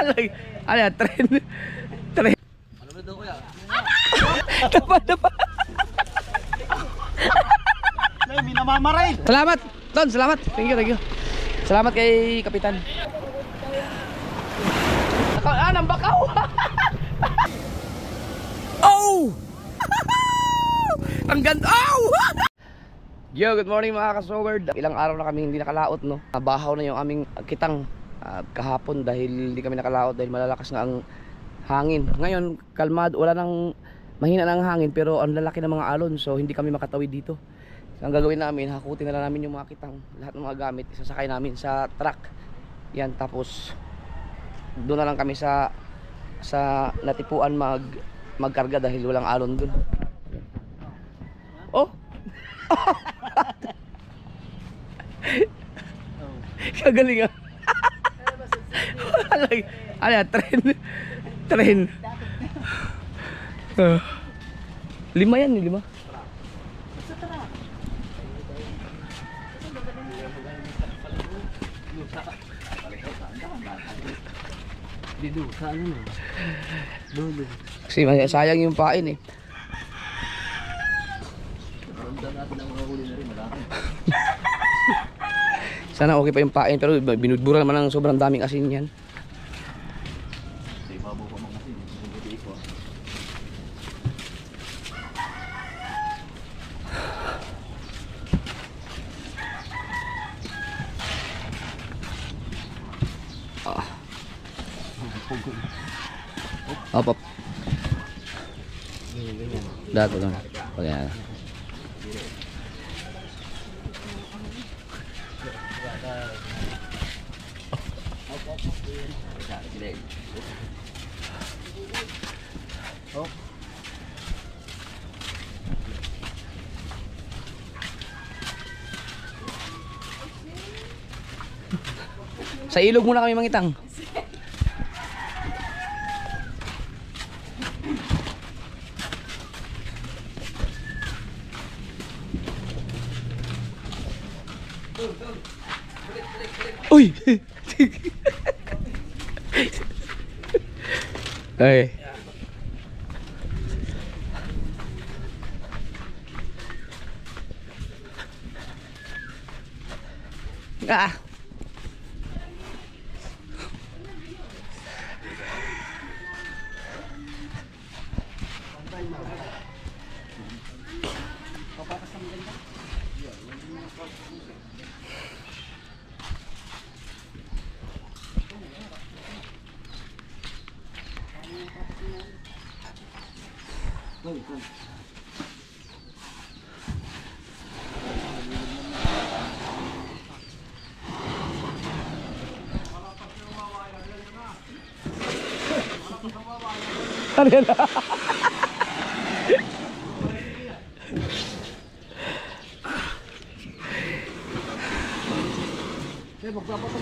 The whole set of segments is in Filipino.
Ano yan? Tren. Ano ba daw kuya? Tapa. May namamaray. Salamat, Ton, salamat. Thank you. Salamat kay Kapitan. Nang bakaw. Oh! Ang ganda. Oh! Yo, good morning mga kasowerd. Ilang araw na kami hindi nakalaot, no? Nabahaw na yung aming kitang kahapon dahil hindi kami nakalaot dahil malalakas nga ang hangin. Ngayon, kalmado, wala nang mahina ng hangin pero ang lalaki ng mga alon, so hindi kami makatawid dito. So, ang gagawin namin, hakutin na lang namin yung mga kitang, lahat ng mga gamit, isasakay namin sa truck. Yan, tapos doon na lang kami sa natipuan magkarga dahil walang alon doon. Oh! Kagaling ah. Ano yan? Tren. Lima yan, lima. Dito, sa ano na? Doon. Kasi sayang yung pain eh. Sana okay pa yung pain pero binudbura naman ng sobrang daming asin yan. Op. Dato lang. Pagyan. Sa ilog muna kami mangitang. Uy! Ay. Ah.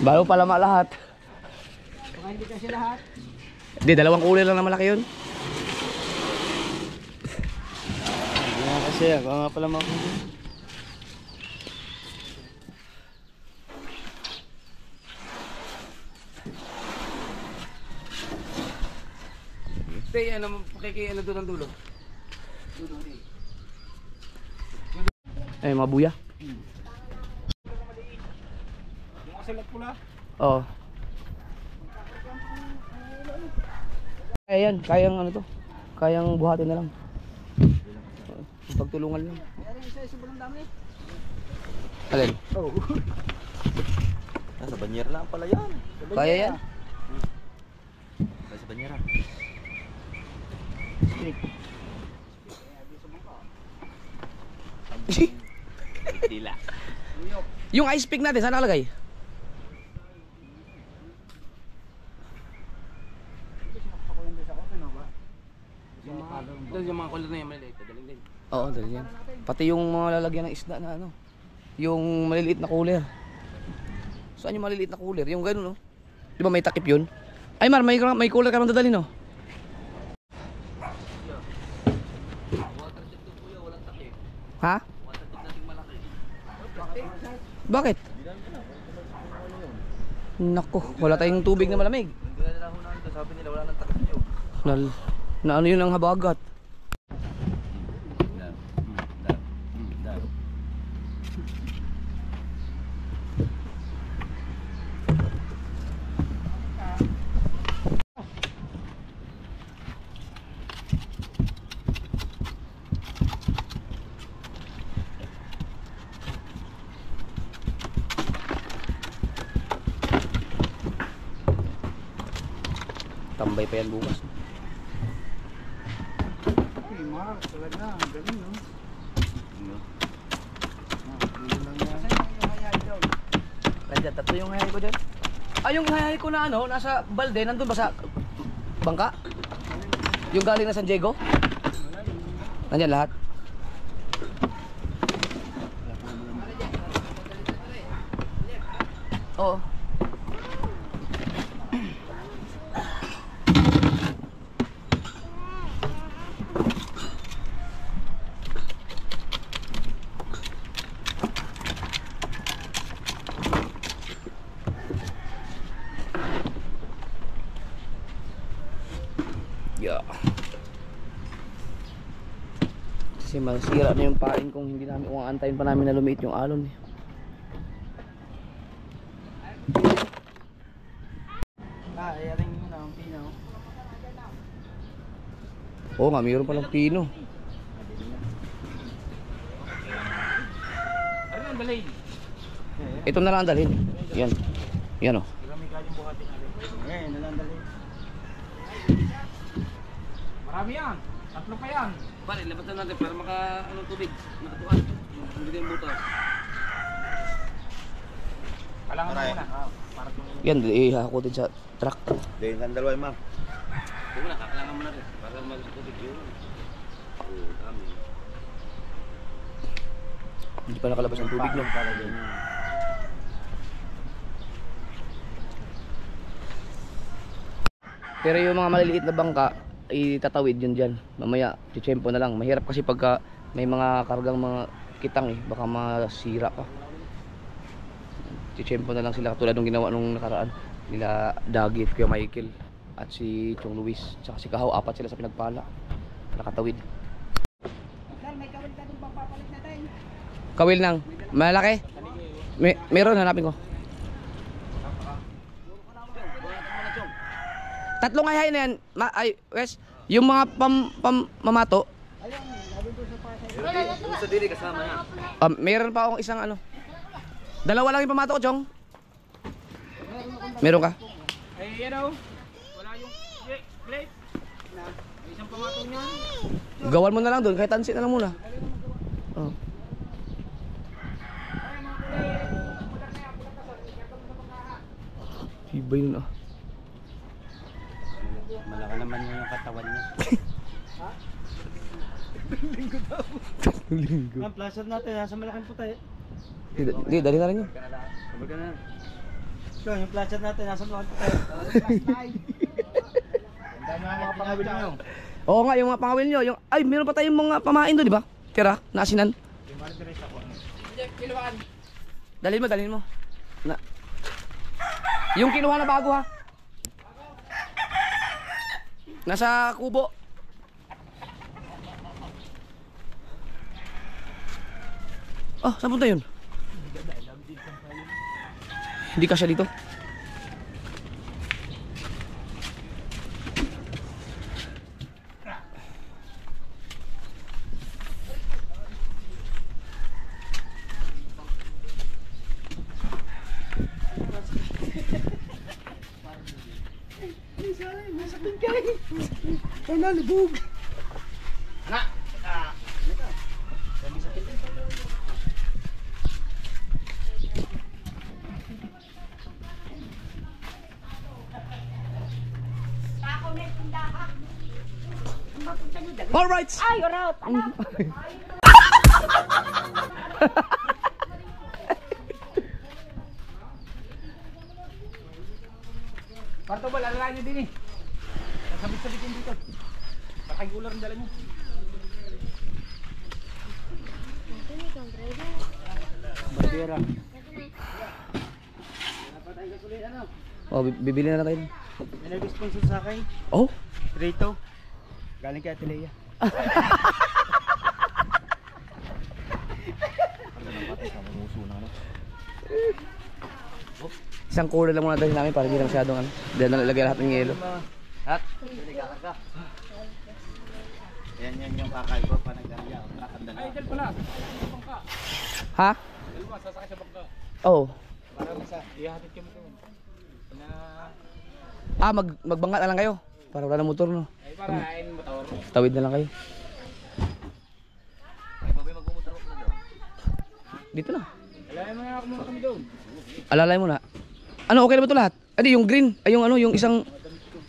Bago pa lama lahat. Baka hindi kasi lahat. Hindi, dalawang kulay lang na malaki yun. Hindi kasi ako nga pala makuha. Tay, ano pakiki doon ang dulo? Eh, mabuya. Yung kasalat pula. Oo. Ayan, kayang ano to? Kayang buhatin na lang. Pagtulungan lang. Meron isa sobrang dami. Alin? Oo. Nasa banyera lang pala yan. Kaya yan? Sa banyera. Dila. Yung ice pick natin, saan nakalagay? Yung mga kulay na yung maliliit, daling din. Oo, daling yan. Pati yung mga lalagyan ng isda na ano, yung maliliit na cooler. Saan yung maliliit na cooler? Yung gano'n, no? Di ba may takip yun? Ay Mar, may cooler ka nang dadalhin, no? Ha? Bakit? Nako, wala tayong tubig na malamig. Sabi nila wala nang takot nyo. Na ano yun ang habagat? Tambay pa yan bukas. Ay, Mark, talaga. Ang galing, no? Nandiyan, tatlo yung hayay ko dyan. Ah, yung hayay ko na ano, nasa balde, nandun ba sa bangka? Yung galing na San Diego? Nandiyan lahat? Oo. Yeah. Kasi masira na yung pain kung hindi namin, kung antayin pa namin na lumiit yung alon eh. Ayaring mo na ang pinaw. Oo nga, mayroon palang pino. Ano ang dalhin? Ito na lang ang dalhin. Yan. Yan o. Kami galing buhatin natin. Eh, nalandalhin. Marami yan. Tatlo pa yan. Pare, labatan natin para maka anong tubig, makatuan. Hindi din butas. Kalangan mo muna. Para Yan, ihahakutin sa truck. Dahil ang dalawa, ma'am. Ito muna, kakalangan mo na rin para mag-tubig yun. Oo, dami. Hindi pa nakalabas ang tubig, no? Pero yung mga maliliit na bangka, itatawid yun dyan. Mamaya, titsempo na lang. Mahirap kasi pagka may mga kargang mga kitang eh. Baka masira pa. Titsempo na lang sila katulad ng ginawa nung nakaraan. Nila Dagi, Kuya Michael, at si Chong Luis. Tsaka si Kahaw, apat sila sa pinagpala. Nakatawid. May kawil ka dun papapalit natin. Kawil nang malaki? Meron, hanapin ko. Tatlong hayhay na yan. Ay, Wes, yung mga mamato. Yung sa dili kasama na. Meron pa akong isang ano. Dalawa lang yung pamato ko, Chong. Meron ka? Ay, yan o. Wala yung plate. May isang pamato niyan. Gawan mo na lang doon, kahit tansi na lang muna. Oh. Hibay nun ah. Malaki naman yung katawan niya. Linggo. Ang plaster natin, nasa malaking puta eh. Hindi, dali na rin yun. Sabag ka na. So, yung plaster natin, nasa malaking puta eh. Ang dami ang mga pangawil niyo. Oo nga, yung mga pangawil nyo. Yung, ay, meron pa tayong mga pamain doon, di ba? Tira, naasinan. Yung maritiris ako. Dalhin mo. Na. Yung kinuha na bago ha. Nasa kubo. Oh, saan punta yun? Hindi kasya dito. All right. Ay, you're out. Anak. Parto ba, lalala nyo din eh. Nasabit-sabit yun dito. Parang gular ang dala nyo. Oh, bibili na tayo. May nag-sponsor sa akin. Oh? Rito. Galing kay Atelia. Isang cooler lang muna dahil namin para hindi na masyadong ano. Dahil nalalagay lahat ng yelo. Hat? Hindi ka. Yan yung kakaiba pa nagdala. Ay, dyan pala. Bangka. Ha? Dalawa, sasakay sa bangka. Oo. Para isa, ihatid kami doon. Na... Ah, magbangka na lang kayo. Para wala na motor, no? Ay, para ayin motor. Tawid na lang kayo. Ay, babay magmumotor ako na doon. Dito na. Alayan mo na ako muna kami doon. Alalay mo na. Ano, okay na ba ito lahat? Adi, yung green. Ay, yung ano, yung isang...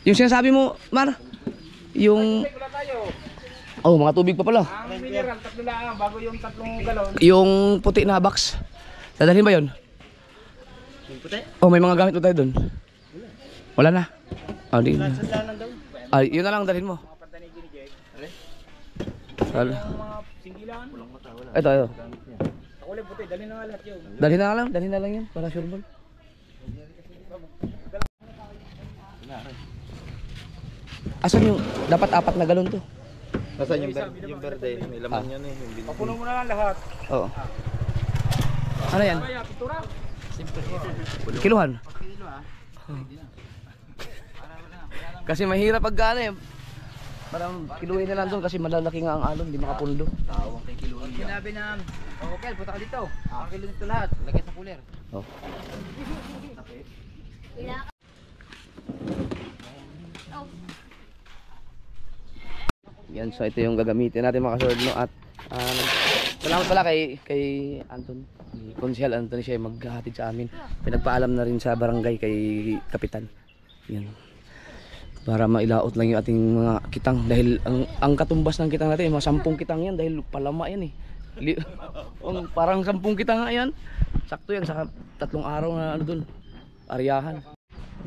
Yung sinasabi mo, Mar. Yung... Check wala tayo. Oh, mga tubig pa pala. Ang mineral, 3 lang. Bago yung 3 galon. Yung puti na box. Dadalhin ba yun? Yung puti? Oh, may mga gamit mo tayo dun. Wala na. Oh, di na. Sandalan daw. Ay, yun na lang dalhin mo. Mga panta ni Ginny Jay. Sal. Yung mga singgilan. Walang mata, wala. Ito, ito. Ako ulit puti, dali na nga lahat yun. Dalhin na lang yun. Para sure ball. Asan yung, dapat 4 na galon to. Nasaan yung verde? May laman yan eh. Yung binili. Papuno mo na lang lahat. Oo. Ano yan? Kaya, pintura. Kiluhan? Kasi mahirap pag gana eh. Parang kiluhin na lang doon kasi malalaki nga ang alon, hindi makapundo. Tawang kay kiluhin yan. Sinabi na, okay, punta ka dito. Ang kilo nito lahat. Lagay sa cooler. Oh. Yan, so ito yung gagamitin natin mga kasword, no? At salamat pala kay Anton, Konsehal Anton, siya maghahatid sa amin. Pinagpaalam na rin sa barangay kay Kapitan. Yan. Para mailaot lang yung ating mga kitang dahil ang katumbas ng kitang natin, mga 10 kitang yan dahil palama yan eh. Parang 10 kitang nga yan. Sakto yan sa 3 araw na ano dun, aryahan.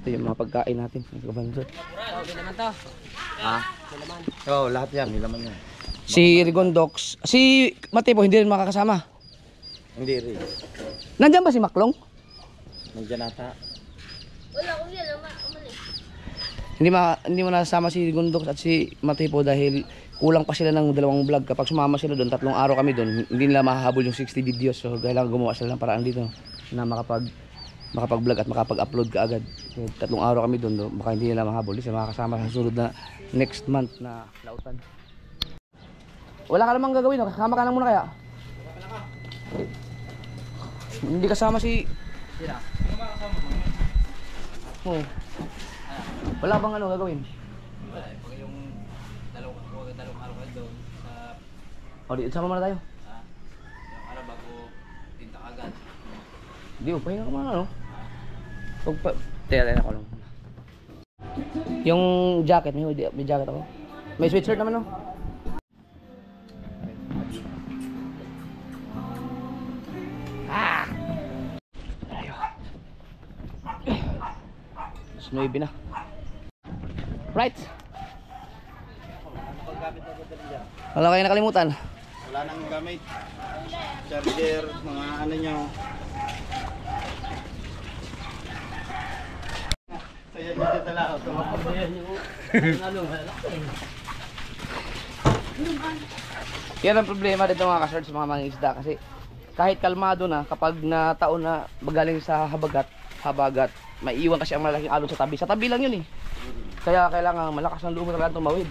Ito yung mga pagkain natin, kabansot. Okay naman to. Ha? Oo, lahat yan. May laman yan. Si Rigondox, si Matipo hindi rin makakasama. Hindi rin. Nandiyan ba si Maklong? Nandiyan ata. Wala ko yan, umalis. Hindi mo nasama si Rigondox at si Matipo dahil kulang pa sila ng 2 vlog. Kapag sumama sila doon, 3 araw kami doon, hindi nila mahahabol yung 60 videos. So kailangan gumawa sila ng paraan dito na makapag-vlog at makapag-upload kaagad. So, 3 araw kami doon, baka hindi nila mahabol. Kasi makakasama sa sunod na next month na lautan. Wala ka namang gagawin, no? Kasama ka lang muna kaya? Hindi kasama si... Sila. Ano makakasama mo? Oh. Wala bang ano gagawin? Wala eh. Pag yung 2 araw kayo doon sa... O, di, sama muna tayo. Yung araw bago tinta agad. Di, pahinga ka muna, no? Teka ko lang. Yung jacket, may jacket ako. May sweatshirt naman, no? Ayaw. Mas 9 na. Right. Wala kayo nakalimutan. Wala nang gamit. Charger, mga ano nyo. Saya dito tala. Yan ang problema dito mga ka-search sa mga mangingisda kasi kahit kalmado na kapag nataon na magaling sa habagat, maiiwan kasi ang malaking alon sa tabi. Sa tabi lang yun eh. Kaya kailangan malakas ng loob mo talaga tumawid.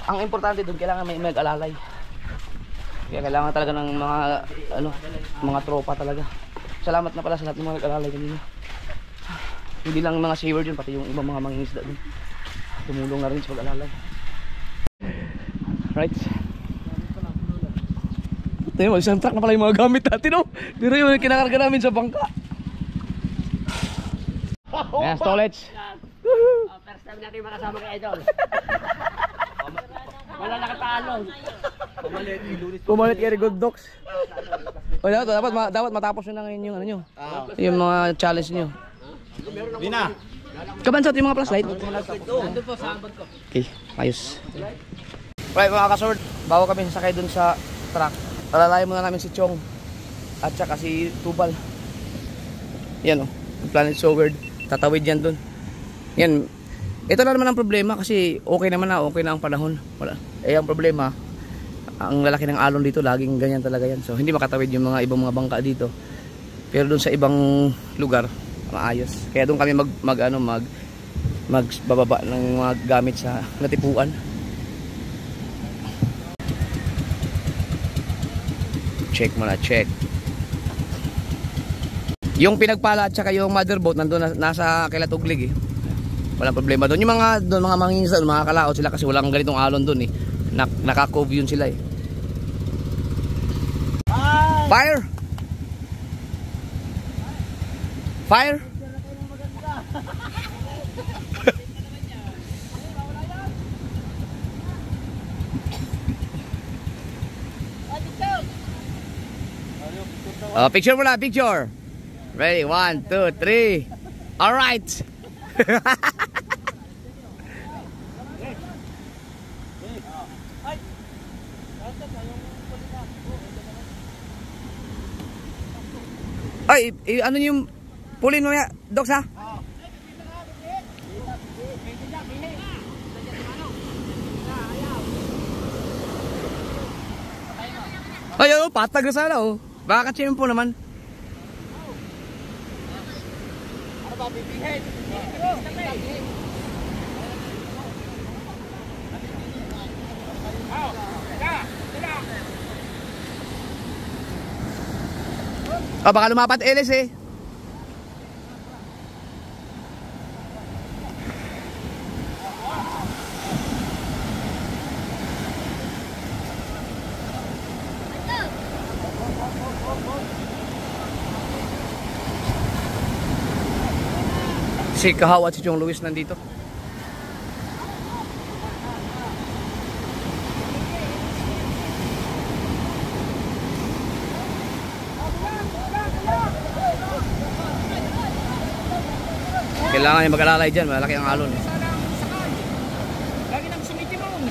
Ang importante doon kailangan may mag-alalay. Kaya kailangan talaga ng mga tropa talaga. Salamat na pala sa lahat ng mga nag-alalay kanina. Hindi lang mga saver yun, pati yung ibang mga mangingisda doon. Tumulong na rin sa pag-alalay. Right. Ito yung isang truck na pala yung mga gamit natin, no? Pero yung kinakarga namin sa bangka. Ayan, stolage. First time natin makasama kay Idol. Wala nakatalo. Pumalit kay Good Docs. O dapat matapos nyo na ngayon yung ano nyo. Yung mga challenge nyo. Dina. Kabansot yung mga flashlight. Nandun po sa ambag ko. Okay, ayos. Right mga kasword, bago kami sasakay dun sa truck, palalayan muna namin si Chong at saka si Tubal. Yan o, Planet Soward. tatawid yan dun. Yan. Ito na naman ang problema kasi okay naman na, okay na ang panahon. Wala. Eh ang problema, ang lalaki ng alon dito, laging ganyan talaga yan. So hindi makatawid yung mga ibang mga bangka dito. Pero doon sa ibang lugar, maayos. Kaya doon kami magbababa ng mga gamit sa natipuan. Check muna, check. Yung pinagpala at saka yung motherboat nandoon nasa Kilatuglig eh. Walang problema doon. Yung mga mangingisda doon, makakalaot sila kasi walang ganitong alon doon eh. Nakakove yun sila eh. Fire! Fire! Picture muna, picture. Ready, 1, 2, 3. Alright. Ay, ano yung pulin mo ya, Docs ha? Ay, patag na sana oh. Baka tiyempo naman. Ano ba, bibihin? Baka lumapat LS eh. Si Kahaw at si Chong Luis nandito. Kailangan yung mag-alalay dyan, malaki ang alon. Lagi nang sumitimon.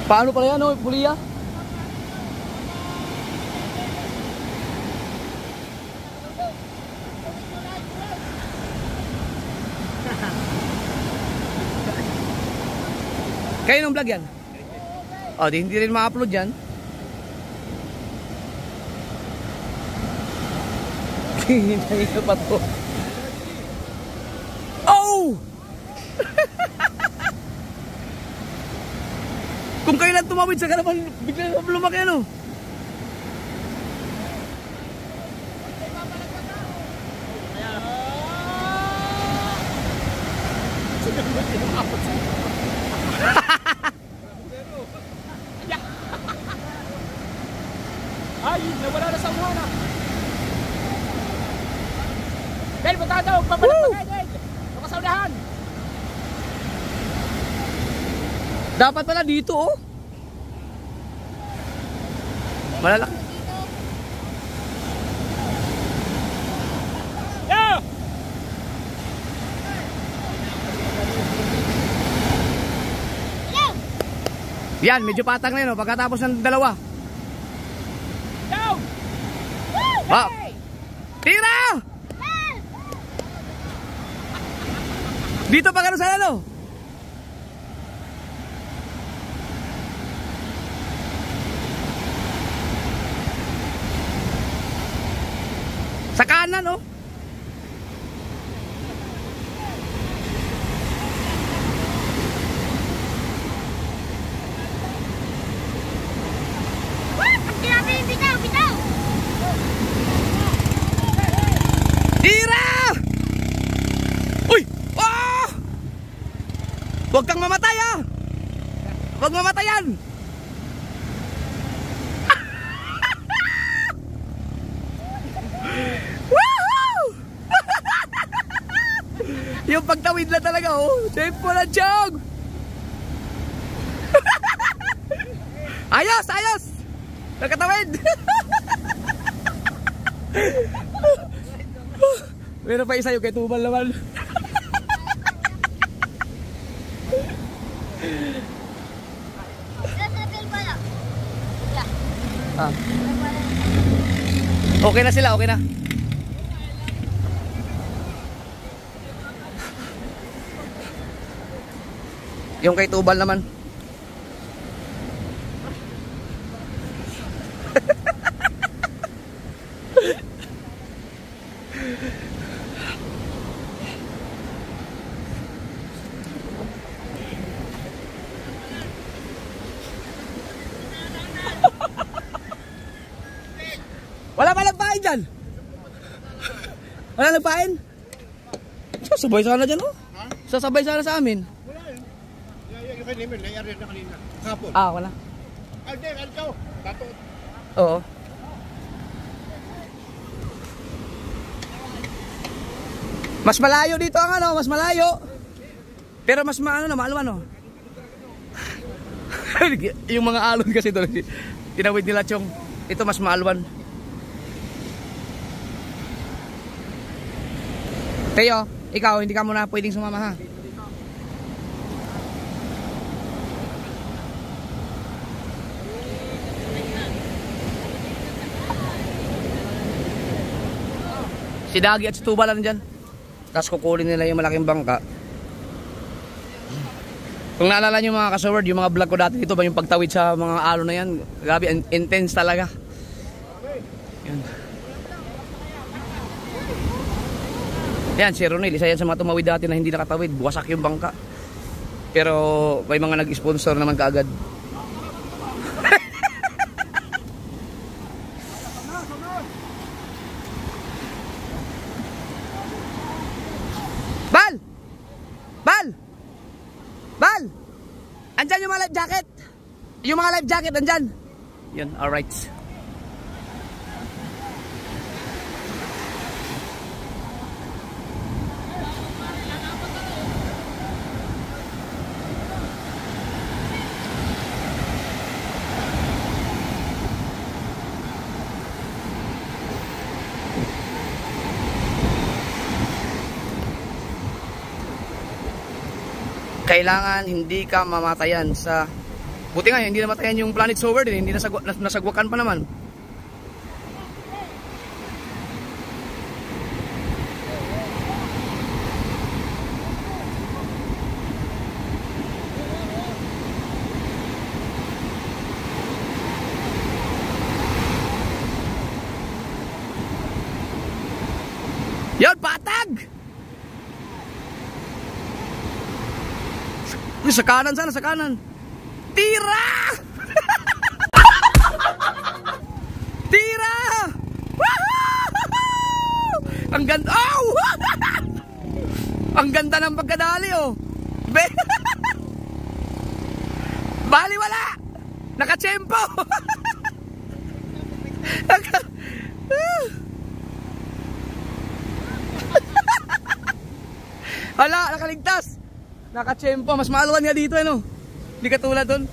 Paano pala yan, oh, puliya? Kayo nung vlog yan? Oh, hindi rin ma-upload yan. Hintayin ko pa to. Oh! Kung kayo lang tumawid sa kalaban, bigla lumaki ano? Ay, nawala na sa uwana. Bel, punta daw, papalag pa kayo. Nakasaunahan. Dapat pala dito, oh. Malalaki. Yeah! Yan, medyo patag na yun, oh, pagkatapos ng dalawa. Down! Wow. Tira! Dito pa gano'n sa ano? Sa kanan, oh. Tira! Uy! Ah! Huwag kang mamatay, ah! Huwag mamatayan! Yung pagtawid na talaga, oh. Safe po na, Chong! Ayos! Ayos! Nakatawid! Meron pa isa yung kay Tubal naman. Ah. Okay na sila, okay na. Yung kay Tubal naman. Wala pa nagpain dyan. Wala nagpain. Sasabay sana dyan, oh. Sasabay sana sa amin. Wala yun. Yung kay Limon, nayari na kanina. Hapon. Ah, wala. Hindi, ikaw. Dato. Oo. Mas malayo dito ang ano, mas malayo. Pero mas maano na, maalwan, no. Yung mga alon kasi doon, tinawid nila Chong. Ito mas maalwan. Teo, ikaw hindi ka muna pwedeng sumama, ha. Si Dagi at si Tuba lang dyan. Tapos kukunin nila yung malaking bangka. Kung naalala nyo mga kasaward, yung mga vlog ko dati dito, yung pagtawid sa mga alon na yan, grabe, intense talaga. Yan. Yan, si Ronel, isa yan sa mga tumawid dati na hindi nakatawid, buwasak yung bangka. Pero may mga nag-sponsor naman kaagad. Bal! Bal! Bal! Andyan yung mga life jacket! Yung mga life jacket, andyan! Yun, alright. Kailangan hindi ka mamatayan sa... Buti nga, hindi namatayan yung Planet Sower din, hindi nasagwakan pa naman. Yan, patag! Sa kanan sana, sa kanan. Tira! Tira! Ang ganda. Oh! Ang ganda ng pagkadali, oh. Bali wala. Nakatsempo. Hala, nakaligtas. Nakatsempo, mas maaluan nga dito, ano? Hindi katulad doon.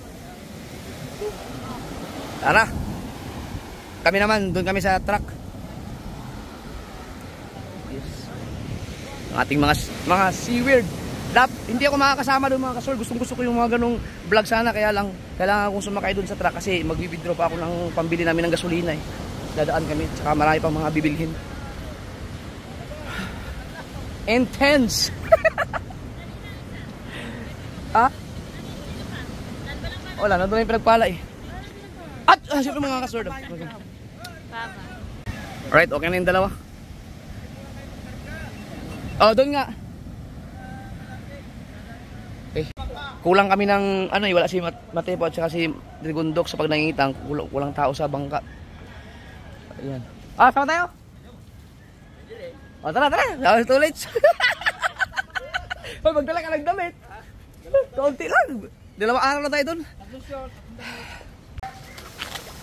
Tara. Kami naman, doon kami sa truck. Yes. Ang ating mga seaweed. Hindi ako makakasama doon mga kasol. Gusto ko yung mga ganong vlog sana. Kaya lang, kailangan akong sumakay doon sa truck. Kasi mag-withdraw pa ako ng pambili namin ng gasolina eh. Dadaan kami. Tsaka marami pang mga bibilhin. Intense. Ha? Wala, nandun na yung pinagpala eh. At, siyempre mga kasord. Alright, okay na yung dalawa. Oh, doon nga. Okay. Kulang kami ng, ano eh, wala si Matepo at saka si Rigundok sa pag nangingitang. Kulang tao sa bangka. Ayan. Ah, sama tayo? Oh, tara. Tara, too late. Hoy, magdala ka ng damit. Kaunti lang. 2 araw na tayo doon.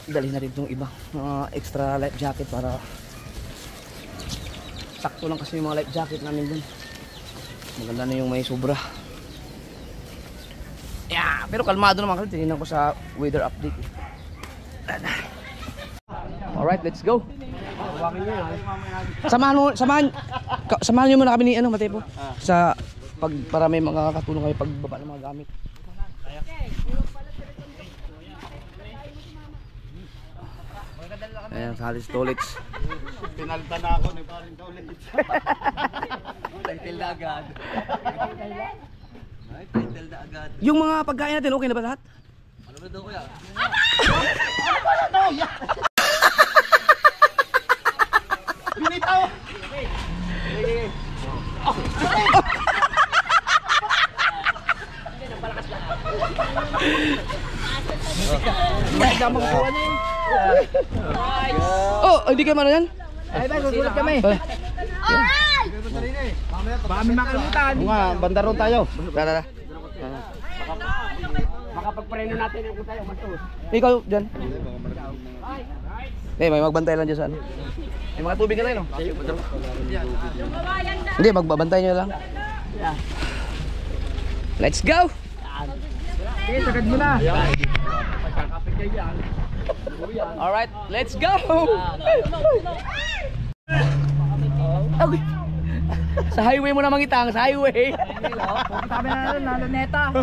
Dali na rin itong iba. Mga extra life jacket para sakto lang kasi yung mga life jacket namin doon. Maganda na yung may sobra. Yeah, pero kalmado naman kasi tinignan ko sa weather update. Alright, let's go. Samahan niyo muna kami ni Matepo sa para may mga katulong kayo pagbaba ng mga gamit. Ayan, sa Halis Tolits. Pinalta na ako ni paring Tolits. Title na agad. Ay, title na agad. Yung mga pagkain natin, okay na ba lahat? Ano ba daw kuya? Binitaw! Oh, hindi kayo man yan? Ay, ba, gugulat kami. Baka may makalimutan. Nga, banda ron tayo. Tara. Makapagpreno natin yung tayo, matos. Ikaw dyan. May magbantay lang dyan sa ano. May mga tubig na tayo, no? Hindi, magbabantay nyo lang. Let's go! Sige, sagad mo na. Alright, let's go! Okay. Sa highway mo na mangitang, sa highway. Sabi na natin, naluneta.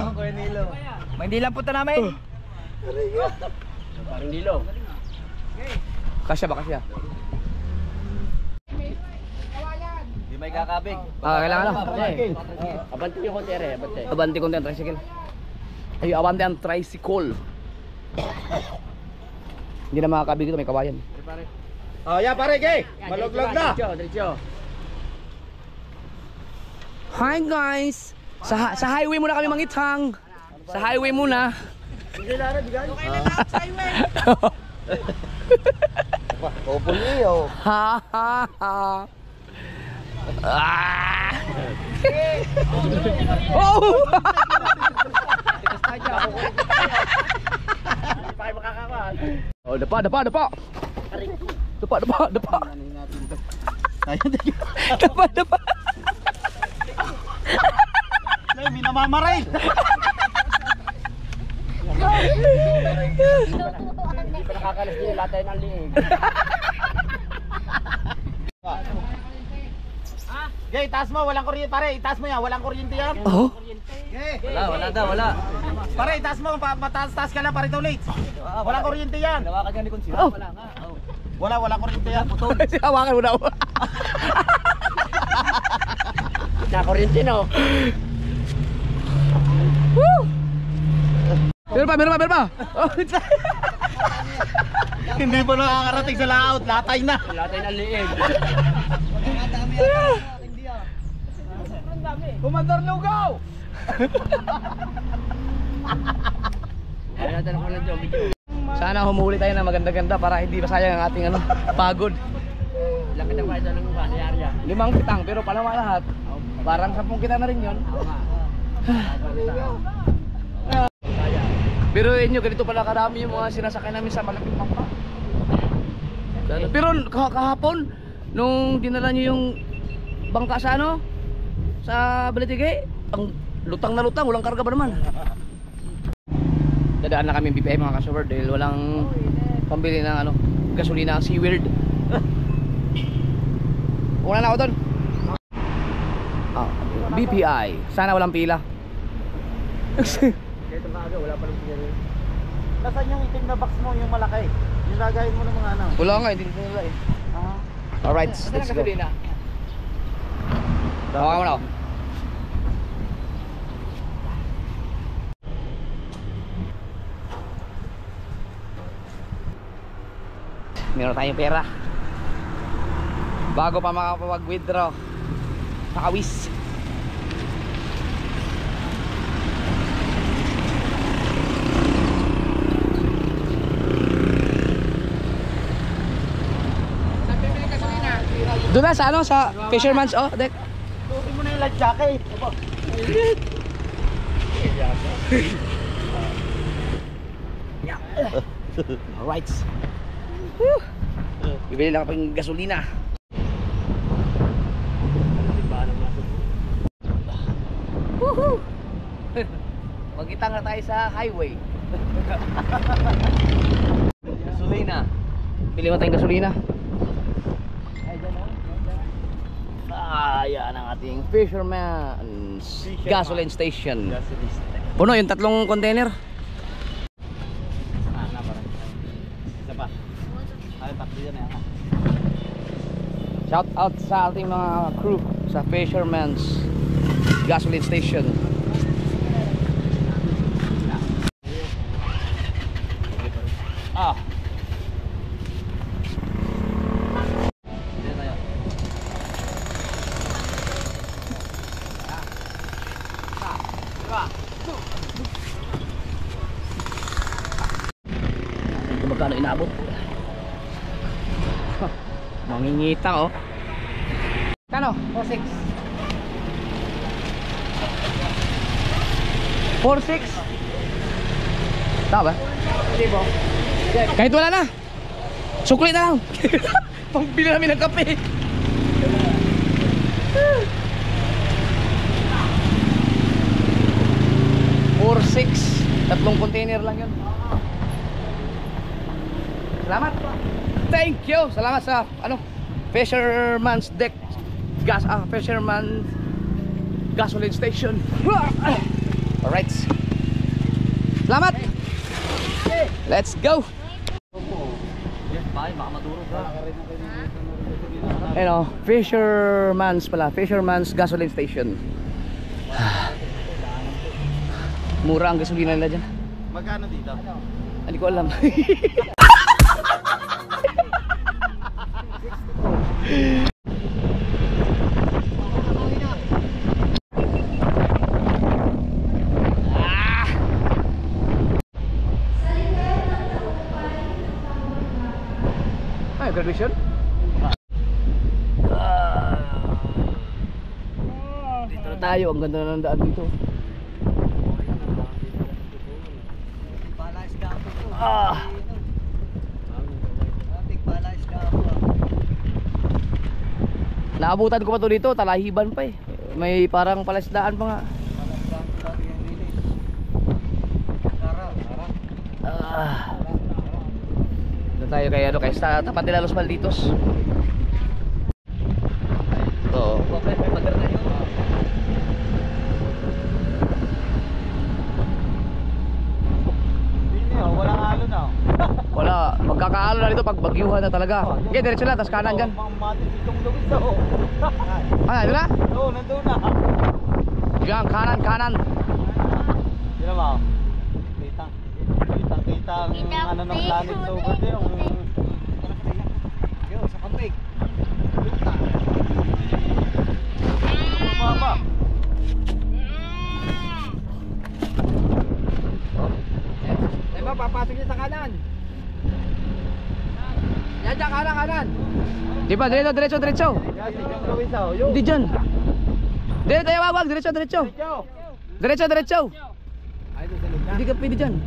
Hindi lang punta namin. Parang dilo. Kasya ba kasya? Di may kakabig. Kailangan na. Abanti yung kontere, abanti. Abante konti ang tricycle. Ay, abante ang tricycle. Hindi na makakabig ito, may kawayan. Oh, yeah, pare, gay. Maluglog na. Diretso. Hi guys! Sa highway muna kami mangitang. Sa highway muna. Opol niyo. Ha ha ha. Ah! Oh! Oh, dapa. Dapa. Ay, may namamaray. Hindi pa nakakalas din lahat tayo ng liig. Gay, taas mo, walang kuryente. Pare, itaas mo yan, walang kuryente yan. Oh? Gay. Wala daw, wala. Pare, itaas mo, mataas-taas ka lang, pare Tolits. Walang kuryente yan. Nawakan nga ni Consiel. Oh. Wala nga. Oh. Walang kuryente yan. Hawakan mo na ako. Nakakuryente, no? Meron pa. Oh, Hindi pa nakakarating sa layout, latay na. Lahat tayo ng liig. Commander Lugaw! Kaya natin ako ng job. sana humuli tayo na maganda-ganda para hindi masayang ang ating pagod. Ilang kitang kayo ng area. 5 kitang pero palawa lahat. Parang 10 kitang na rin yun. Pero inyo ganito pala karami yung mga sinasakay namin sa malaking pangpa. Pero kahapon nung dinala niyo yung bangka sa ano sa Balitigay, ang lutang na lutang, walang karga ba naman. Dadaan na kami BPI mga ka-super dahil walang pambili ng ano, gasolina ang SeaWorld. Una na ako doon. BPI, sana walang pila. Kahit ang aga, wala pa lang siya rin. Nasaan yung itim na box mo, yung malaki? Yung lagayin mo ng mga ano? Wala nga, hindi nila eh. Alright, let's go. Tawagan mo na ako. Meron tayong pera bago pa makapag-withdraw. Nakawis. Doon na sa ano, sa Fisherman's deck. Tutin mo na yung life jacket. Alright. Bibili lang ako ng gasolina. Woohoo! Magkita nga tayo sa highway. Gasolina. Bili mo tayong gasolina. Ayan ang ating Fisherman's Gasoline Station. Puno yung 3 container. Isa pa. Shout out sa ating mga crew sa Fisherman's Gasoline Station. Ah. Ito magkano inabot? Mangingitang oh. Kano? 4.6. 4.6. Tama ba? Hindi po. Kahit wala na. Sukli na lang. Pangbili namin ng kape. Tatlong container lang yun. Salamat. Thank you. Salamat sa Fisherman's Deck Fisherman Gasoline Station. Alright. Salamat. Let's go. Fisherman's Gasoline Station. Mura ang gasolina nila dyan. Magkano dito? Hindi ko alam. Ay, graduation? Dito na tayo, ang ganda na ng daan dito. Naabutan ko pa to dito, talahiban pa eh. May parang palasdaan pa nga. Doon tayo kay sa tapat nila Los Malditos. Oo. Walang halo na. Wala, magkakaalo na dito pag bagyuhan na talaga. Okay, diretso lang, tas kanan dyan. Itong Luis ako. Ito na? Oo, nandun na. Diyan, kanan. Sino ba? Kitang ano ng planet sa over there. Sa kampig. Baba. Diba, papasok niya sa kanan. Yan dyan, kanan. Di ba, diretso. Hindi dyan. Diretso, wag, diretso. Diretso. Hindi ka pwede dyan.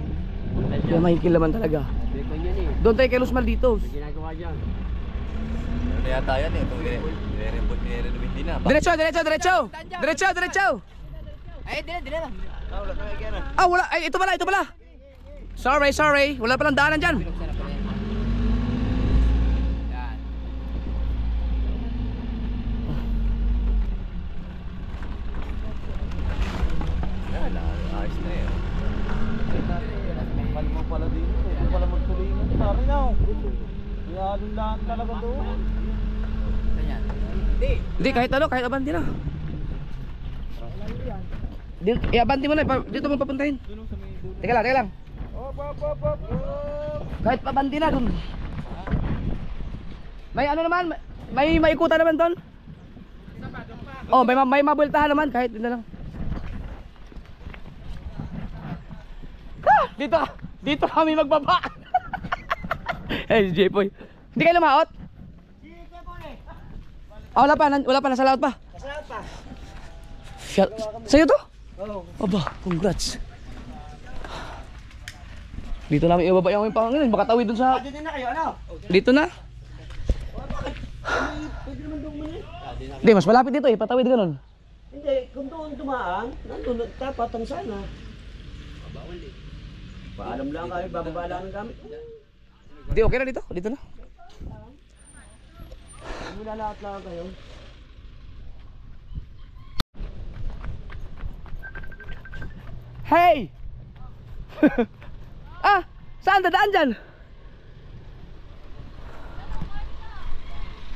Kaya mahikilaman talaga. Doon tayo kay Los Malditos. Ginagawa dyan. Ano yata yan eh. Itong nire-renovate din na. Diretso. Ay, dili lang. Ah, wala. Ay, ito pala. Sorry. Wala palang daanan dyan. Ayos na yan. Kalma pala dito. Ito pala magtulingan. Sorry na. Iyalong lahat talaga doon. Hindi, kahit abanti na. Abanti mo na, dito mo papuntahin. Teka lang. Kahit pabanti na dun. May naman, may maikutan naman doon. Oh, may mabultahan naman kahit dito lang. Dito kami magbaba. Eh, J-Boy. Hindi kayo lumaot? Wala pa, nasa laot pa. Sa'yo to? Oo. Aba, congrats. Dito namin ibaba yung pangangin, baka tawid dun sa... Dito na kayo, ano? Dito na? Hindi, mas malapit dito eh, patawid ganun. Hindi, kung doon dumaan, nandun dapat ang sana. Paalam lang kayo, bababa lang ang gamit. Hindi, okay na dito na. Mula lahat lang kayo. Hey! Saan dadaan dyan?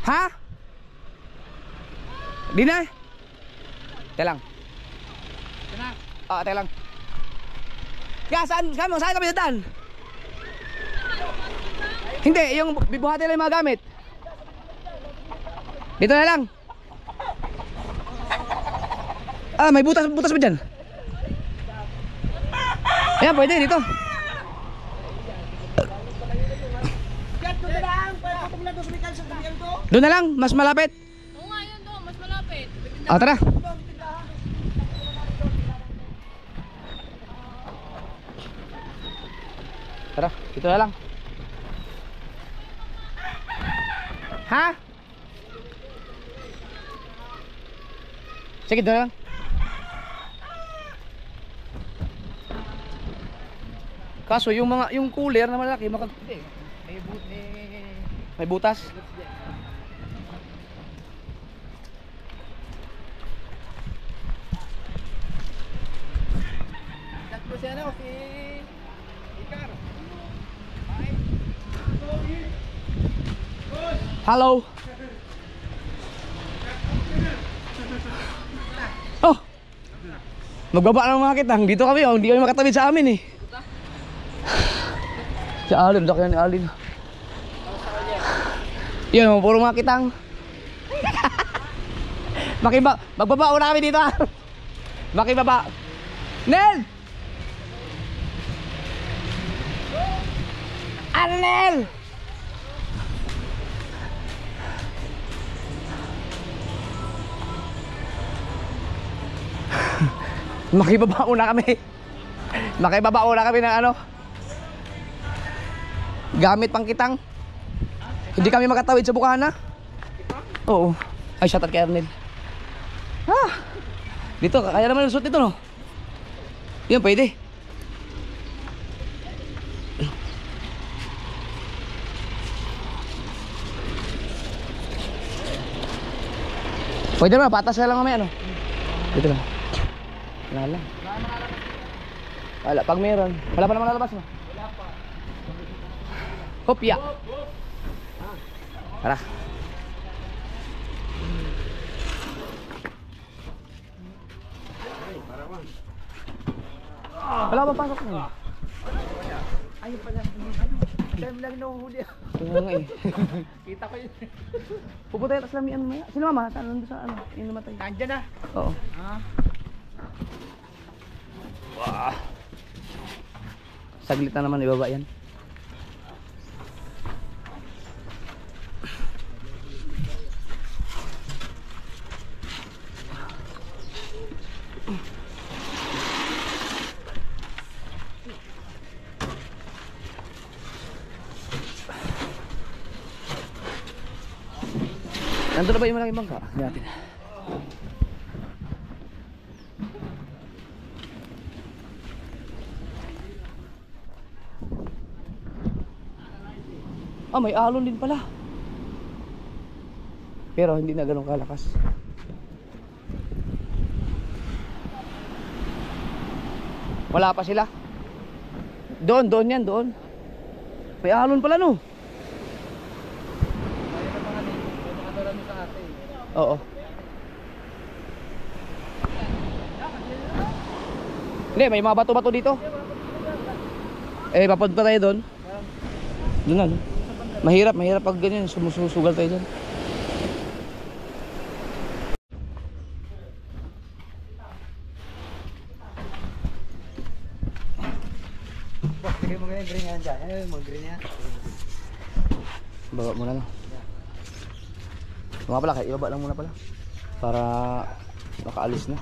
Ha? Di na? Teka lang. Teka lang. Kaya saan kami dadaan? Hindi, yung bibuhati lang yung mga gamit. Dito na lang. May butas ba dyan? Ayan, pwede dito. Doon na lang, mas malapit. Oo nga yun doon, mas malapit. Tara. Tara, dito na lang. Ha? Sige, doon na lang. Kaso yung cooler na malaki may butas. Hello. Oh. Magbaba ng mga kitang. Dito kami, hindi kami makatawid sa amin eh. Si Alin, laki ni Alin. Yan, puro mga kitang. Magbaba na kami dito. Makibaba. Nel! Nel! Makibabao na kami. Makibabao na kami ng ano, gamit pang kitang. Hindi kami makatawid sa bukana. Oo. Ay, shout out kay Arnel. Dito, kaya naman lusot dito, no? Yan, pwede. Pwede naman, patas na lang mamaya, no? Dito lang. Wala lang. Wala, pag meron. Wala pa naman lalabas, no? Wala pa. Hopya. Tara. Wala ba pasok na? Ayun pala. Dahil lang nahuhuli. Kaya nga eh. Kita ko yun. Pupunta yung taslamian mo. Sino mama? Saan nandun sa ano? Yung namatay? Nandiyan na. Oo. Wow. Saglit na naman ibaba yan. Nandun na ba yung malaking bangka? Natin. May alon din pala. Pero hindi na ganun kalakas. Wala pa sila. Doon yan, doon. May alon pala, no? Oo. Hindi, may mga bato-bato dito. Papunta tayo doon. Doon na, no? Mahirap pag ganyan, sumusugal tayo dyan. Sige mo ganyan, green yan dyan. Ayun, mo green yan. Baba muna, no? Mga pala, ibaba lang muna pala para makaalis na.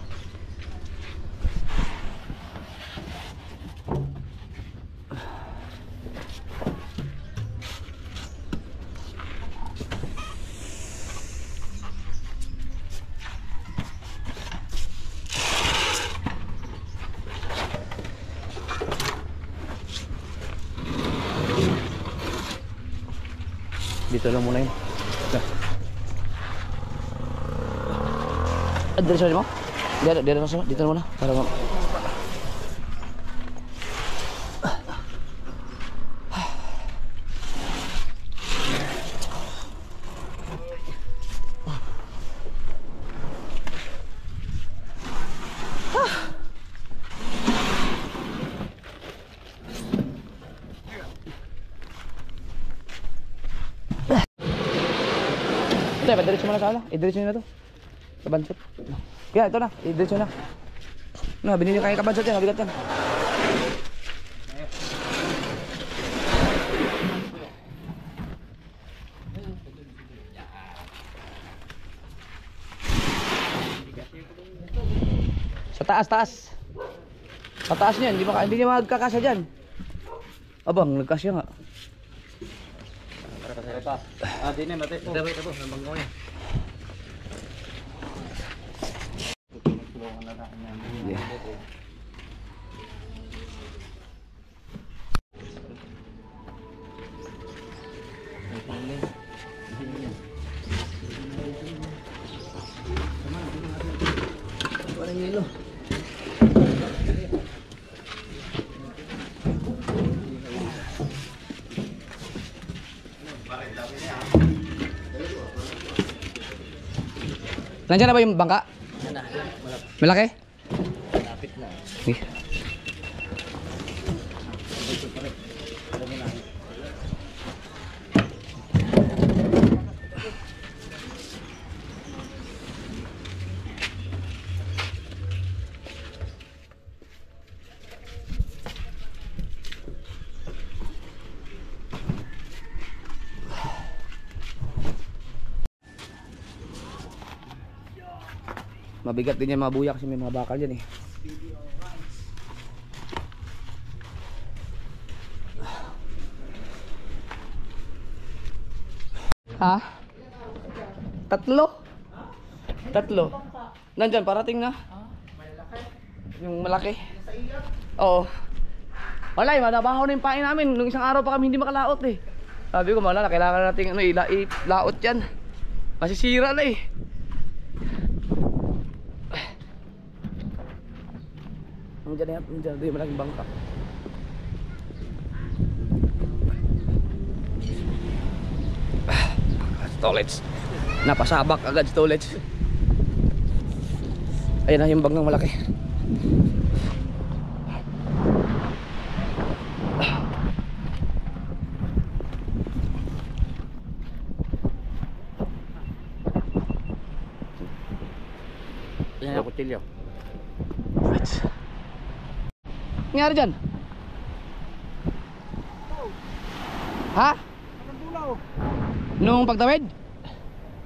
Dito lang muna yun. Dito mo? Dito na muna para Ito, padiretso mo na sa ala. Idiretso nyo na to. Kabansot. Kaya ito na, idiretso na. No, binili kayo kabansot yan, mabigat yan. Sa taas. Sa taas niyan, hindi niya magkakasya dyan. Abang, nagkasya nga. Di na, mati. Ito, nabang ko yan. Walang hilo. Nandiyan na ba yung bangka? Malaki? Lapit na. Sige. Mabigat din yan mga buya kasi may mga bakal dyan eh. Ha? Tatlo? Nandyan, parating na. Yung malaki. Oo. Wala eh, manabaho na yung pain namin. Nung isang araw pa kami hindi makalaot eh. Sabi ko, wala na, kailangan natin ilaot yan. Masisira na eh. Nandiyan doon yung malaking bangka. Stolage. Napasabak agad stolage. Ayan na yung bangkang malaki. Yan ang kutilyo. Right. Nangyari dyan? Ha? Nagdulaw. Nung pagtawid?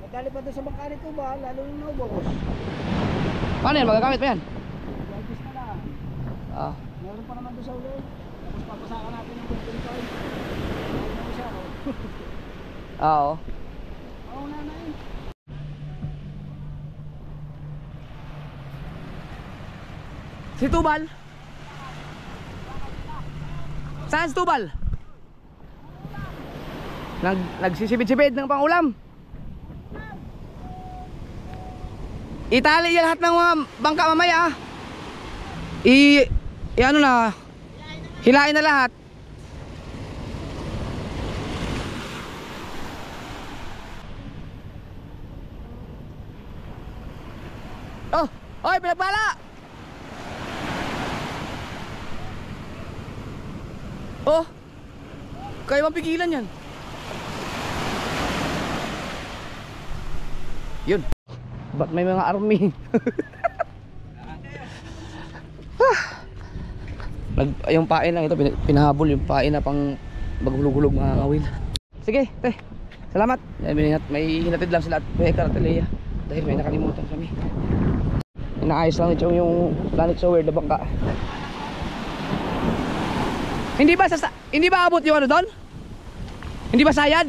Madali pa doon sa bangka nito ba? Lalo yung naubos. Paano yan? Magagamit pa yan? Lagis na lang. Ah. Meron pa naman doon sa ulo. Tapos papasakan natin ng 25. Meron na siya. Oo. Oo na na eh. Si Tubal? Saan si Tubal? Nagsisibid-sibid ng pangulam. Itali yan lahat ng mga bangka mamaya ah. Ano na, hilain na lahat. Oh, oy, pinagbala. Oh, kaya bang pigilan yan? Yun. Ba't may mga army? Yung pain lang ito, pinahabol yung pain na pang maghulog-hulog mga ngawil. Sige, te. Salamat. May hinatid lang sila at may karatelia. Dahil may nakalimutan kami. Inaayos lang ito yung Planet Sower na bangka. Hindi ba abot yung ano doon? Hindi ba sayad?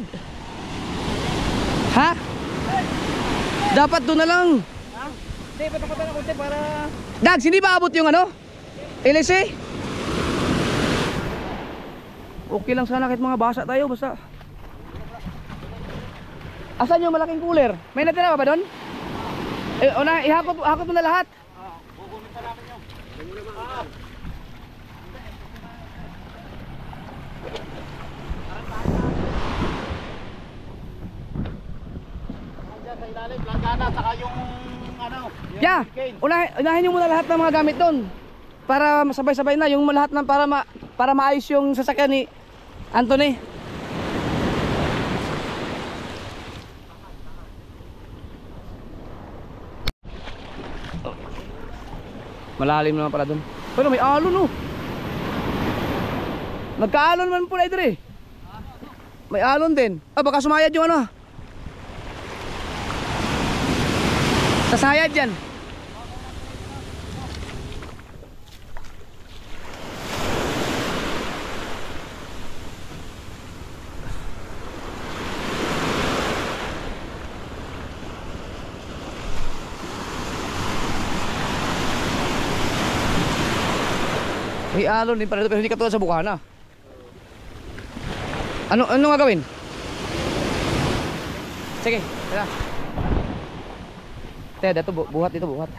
Ha? Dapat doon na lang. Ha? Hindi, patapatan ako para... Dags, hindi ba abot yung ano? LSA? Okay lang sana kahit mga basa tayo, basta. Asan yung malaking cooler? May natira ba doon? Ihakot mo na lahat. Kukunin pa namin yun. Sa ilalim, langana, saka yung ano. Yeah, unahin nyo muna lahat ng mga gamit doon. Para masabay-sabay na yung lahat ng para maayos yung sasakyan ni Anthony. Malalim naman pala dun. Pero may alon oh. Nagkaalon man po na ito eh. May alon din. Ah, baka sumayad yung ano. Sasayad yan. May alon din pala ito pero hindi katulad sa Bukana. Ano nga gawin? Sige, tara. Dito buhat dito buhat.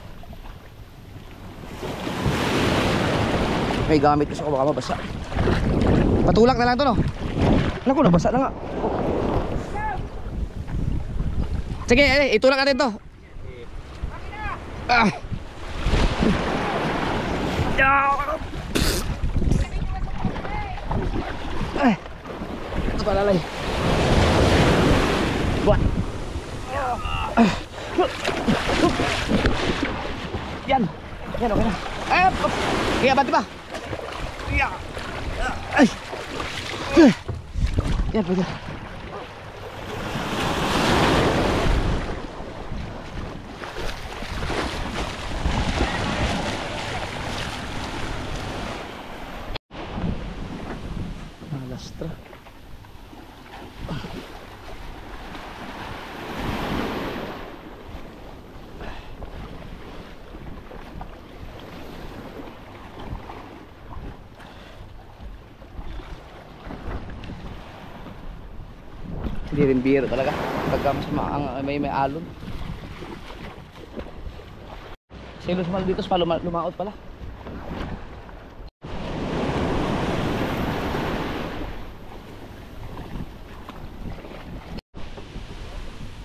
May gamit kasi ako baka mabasa. Patulak na lang to no. Naku, nabasa na nga. Sige, itulak natin to. Ah. Ito palalay. Buat. Yan. Yan, okay na. Kaya bati pa. Ay. Yan, pwede. Lastra. Hindi rin biro talaga pagka mas may alon. Silos mal dito pa lumaot pala.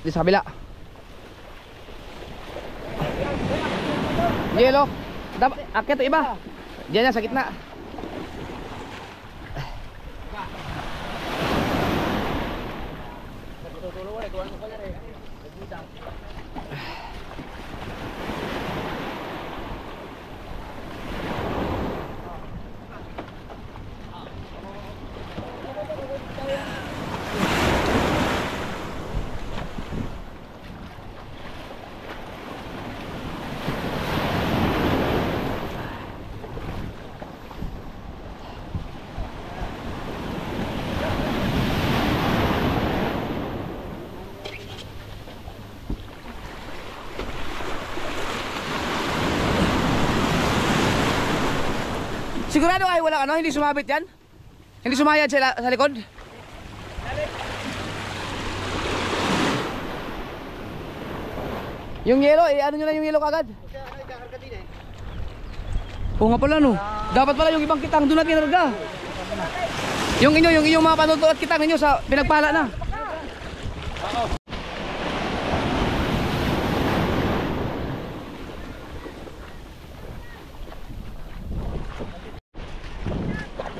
Di sa kabila. Yelo. Akit iba. Diyan na sa gitna. Sigurado ay wala ano, hindi sumabit yan? Hindi sumayad sa likod? Yung yelo, ano nyo na yung yelo kagad? Oo nga pala no. Dapat pala yung ibang kitang doon natin kinarga. Yung inyong mga panuto at kitang ninyo sa pinagpala na.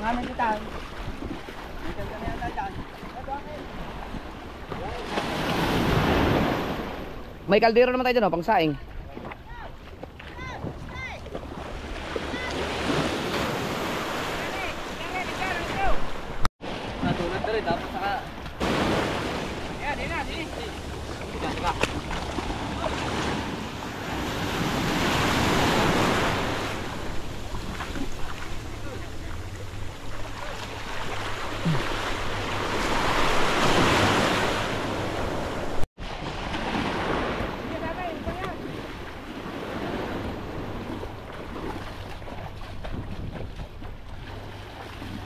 Ngamen kita. May kaldero naman tayo dyan, pang saing. Natulad na rin, dapat saka... Yan, din. Sige.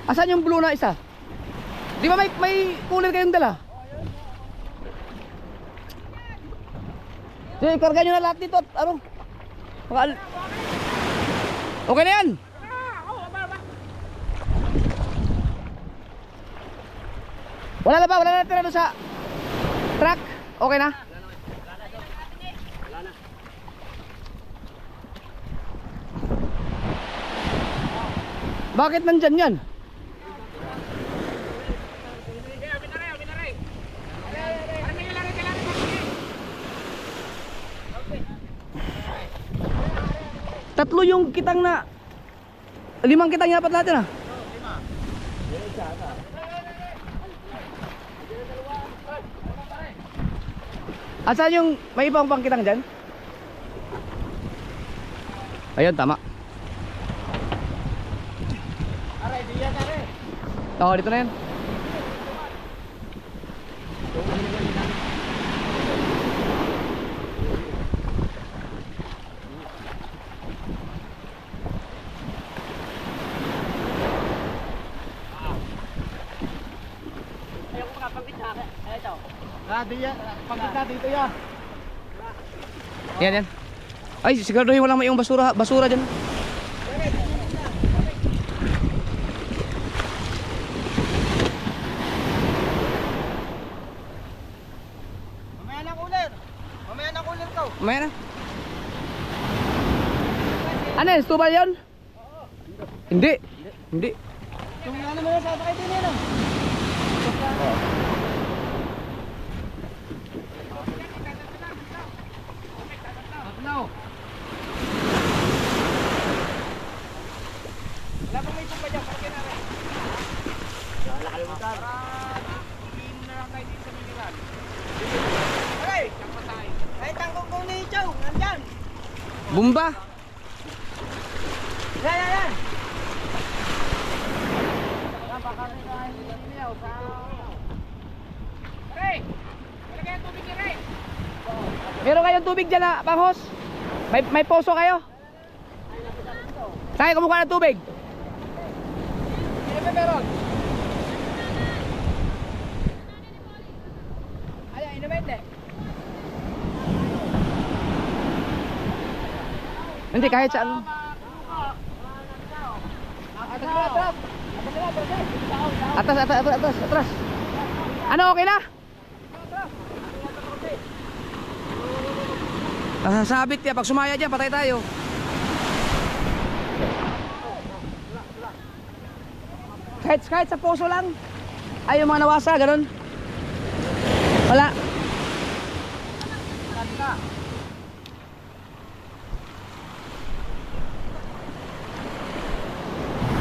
Asan yung blue na isa? Di ba may cooler kayong dala? Sige, karga nyo na lahat dito at ano? Okay na yan! Wala na natira doon sa truck? Okay na? Bakit nandyan yan? Tatlo yung kitang na... 5 kitang yapat lahat yan ah. Asan yung may ibang pang kitang dyan? Ayun, tama. Aray, di yan, aray. Oo, dito na yan. Di yan. Pagkita dito yan. Yan, yan. Ay, siguraduhin walang may yung basura dyan. Mamaya na cooler. Mamaya na cooler ko. Mamaya na. Ano yun? Stubal yun? Hindi. Hindi. Yung ano mo yan, sasakay din yan. Wala pang may tumba dyan, parang namin. Wala kalimutan. Iin na lang kayo dito sa mineral. Aray! Kapatay. Ay, tangkong ko ni Chow. Nandyan. Bumba. Yan, yan, yan. Aray! Wala kayong tubig ni Ray. Meron kayong tubig dyan na panghos? May poso kayo? Tayo kumukuha ng tubig. Ano ba meron? Ayan, inumin eh. Hindi, kahit saan. Atras. Ano, okay na? Sabit ya, pag sumaya dyan, patay tayo. Kahit sa poso lang. Ay, yung mga nawasa, ganun. Wala.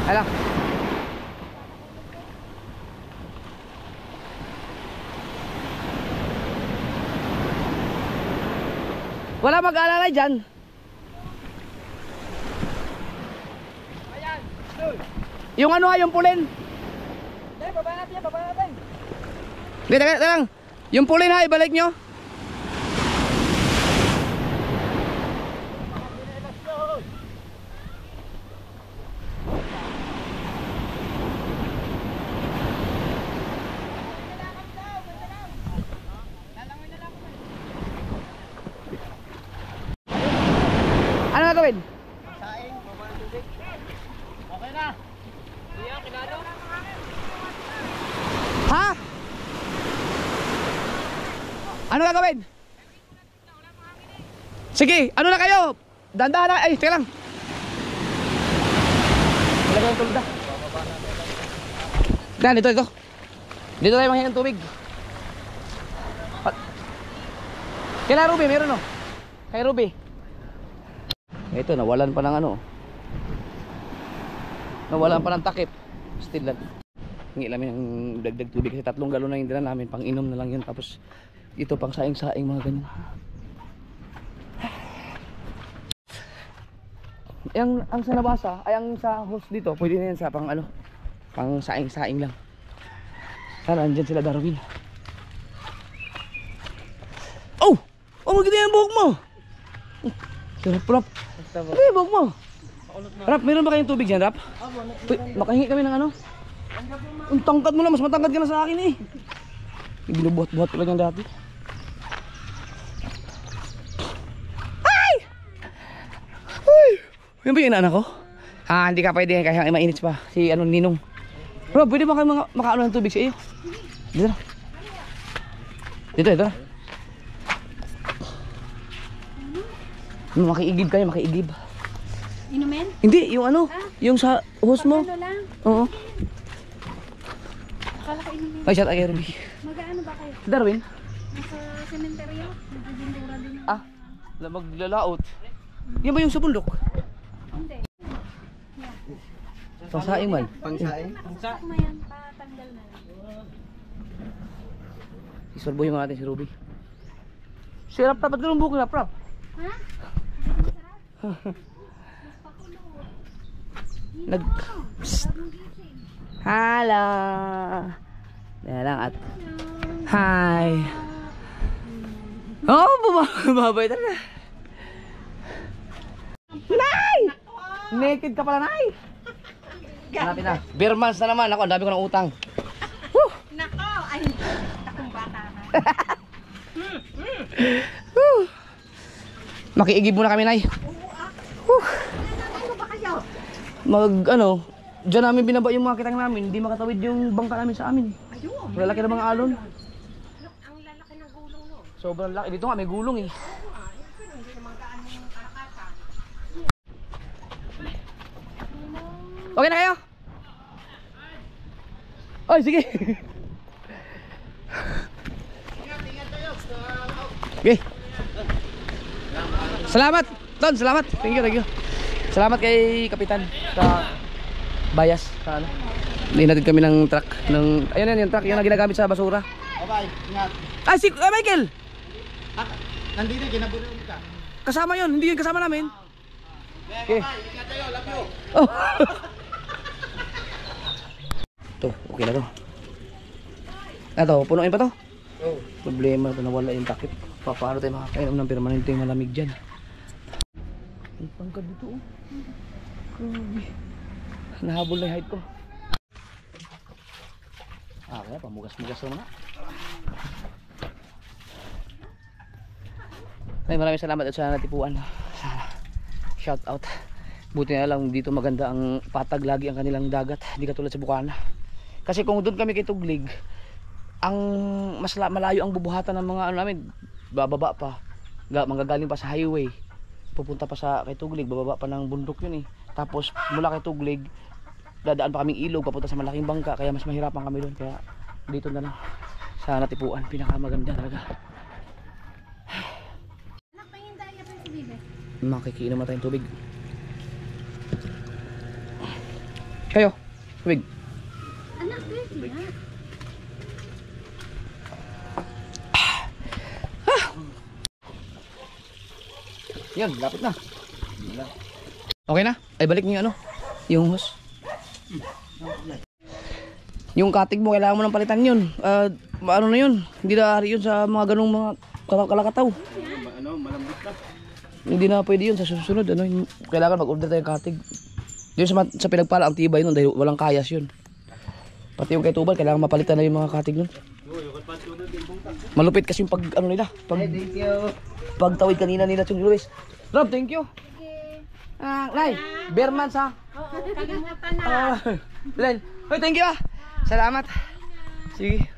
Hala. Wala mag-aalala dyan. Yung ano yung pulin. Hindi, baba natin. Hindi, teka lang. Yung pulin ha, ibalik nyo. Ano gagawin? Saing, baba ng tubig. Okay na. Iya, kinado. Ha? Ano gagawin? Sige, ano na kayo? Dandahan na, ay, teka lang. Wala kayong tulda. Dan, ito. Dito tayo manghingi ng tubig. Kaya Ruby, meron no? Kay Ruby. Ito, nawalan pa ng ano. Nawalan pa ng takip. Still lang. Hingi namin ng dagdag tubig kasi 3 galon na yung dala namin. Pang inom na lang yun. Tapos ito pang saing-saing mga ganyan. Ang sa nabasa, ay ang sa host dito, pwede na yan sa pang ano, pang saing-saing lang. Sana andyan sila Darwin. Oh! Oh, maganda yung buhok mo! Rap. Ano yung buhok mo? Rap, meron ba kayong tubig dyan, Rap? Makahingi kami ng ano? Ang tangkad mo lang, mas matangkad ka na sa akin eh. Binubuhat-buhat ko lang yan dati. Ay! Ay! Yan ba yung inaanak ko? Ah, hindi ka pwede kaya mainit pa. Si ano, Ninong. Bro, pwede ba kayo makaano ng tubig sa iyo? Dito na. Dito na. Makiigib kayo, makiigib. Inumin? Hindi, yung ano, yung sa hose mo. Ano lang? Oo. Akala ko inumin. Ay, shout out kay Ruby. Mag-ano ba kayo? Darwin? Nasa sementeryo? Nagbibindura din. Ah, maglalaot. Yan ba yung sa bundok? Hindi. Pangsaing man. Pangsaing? Sakma yan, patanggal na lang. Isorbohin mo natin si Ruby. Si Rap, ba't ganun buko Rap? Ha? Nag... Psst. Hello! Kaya lang at... Hi! Oh, bumabay talaga. Nay! Naked ka pala, Nay! Hanapin na. Beer months na naman. Ako, ang dami ko ng utang. Woo! Nako! Ay, takong bata na. Makiigib muna kami, Nay. Ano ba kayo? Ano, dyan namin binaba yung mga kitang namin. Hindi makatawid yung bangka namin sa amin. Ayun. Malalaki na mga alon. Ang lalaki ng gulong no. Sobrang laki. Dito nga may gulong eh. Hindi naman gaan yung kalakasan. Okay na kayo? Oy, sige. Okay. Salamat, Ton, salamat. Thank you. Salamat kay Kapitan sa Bayas sa ano. Hinatid kami ng truck ng ayun yung truck yung ginagamit sa basura. Bye-bye, ingat. Ah, si Michael. Nandito, ginabunin ka. Kasama yun, hindi yun kasama namin. Okay. Ingat tayo, love you. Oh. Ito, okay na to. Ito, punuin pa to. Oh. Problema na nawala yung takip. Paano tayo makakainom ng permanente yung malamig dyan? May pangkad dito oh. Grabe. Nahabol na yung height ko. Kaya pamugas-mugas na mga. Ay, maraming salamat at sa natipuan. Shout out. Buti na lang dito maganda ang patag lagi ang kanilang dagat. Hindi katulad sa Bukana. Kasi kung doon kami kay Tuglig, ang mas malayo ang bubuhatan ng mga ano namin, bababa pa, manggagaling pa sa highway, pupunta pa sa kay Tuglig, bababa pa ng bundok yun eh. Tapos mula kay Tuglig, dadaan pa kaming ilog papunta sa malaking bangka, kaya mas mahirapan kami doon. Kaya dito na lang sa natipuan, pinakamaganda talaga. Anak, pahintay niya pa si Bibe. Makikiinom na tayong tubig. Kayo, tubig. Anak, Bibe na. Yan, lapit na. Okay na? Ay, balik niyo ano? Yung hose. Yung katig mo, kailangan mo nang palitan yun. Ano na yun? Hindi na hari yun sa mga ganung mga kalakataw. Malambot na. Hindi na pwede yun sa susunod. Ano, kailangan mag-order tayo ng katig. Yun sa pinagpala, ang tibay nun dahil walang kayas yun. Pati yung kay Tubal, kailangan mapalitan na yung mga katig nun. Malupit kasi yung pag ano nila. Thank you. Pagtawid kanina nila yung Luis. Rob, thank you. Sige. Nay, Beermans ha. Oo, kalimutan na. Len, hoy, thank you ah. Salamat. Sige.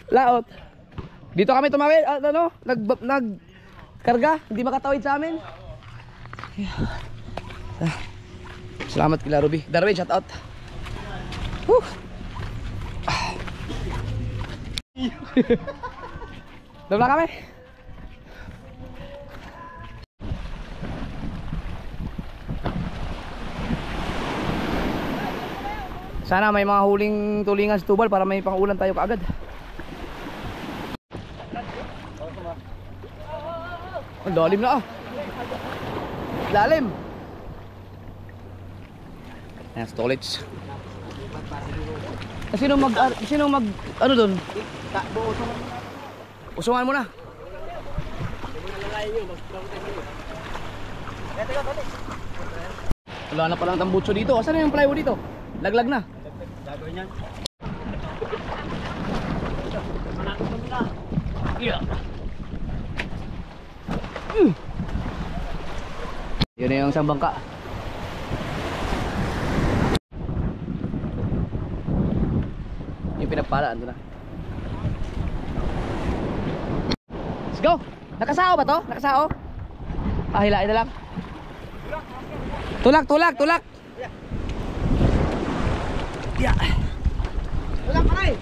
Laot. Dito kami tumawid, ano, nagkarga, hindi makatawid sa amin. Salamat kila Ruby. Darwin, shout out. Woo. Doon na kami. Sana may mga huling tulingan sa Tubal para may pangulan tayo kaagad. Ang lalim na ah. Lalim. Ayan, storage. Sino mag ano doon? Usungan mo na. Wala na palang tambutso dito. Asan na yung plywood dito? Laglag na. Gagawin yan. Yeah. Yun na yung isang bangka. Yung pinagpalaan doon na. Let's go! Nakasao ba to? Nakasao? Hilain na lang. Tulak! Yeah. Wala ka rin.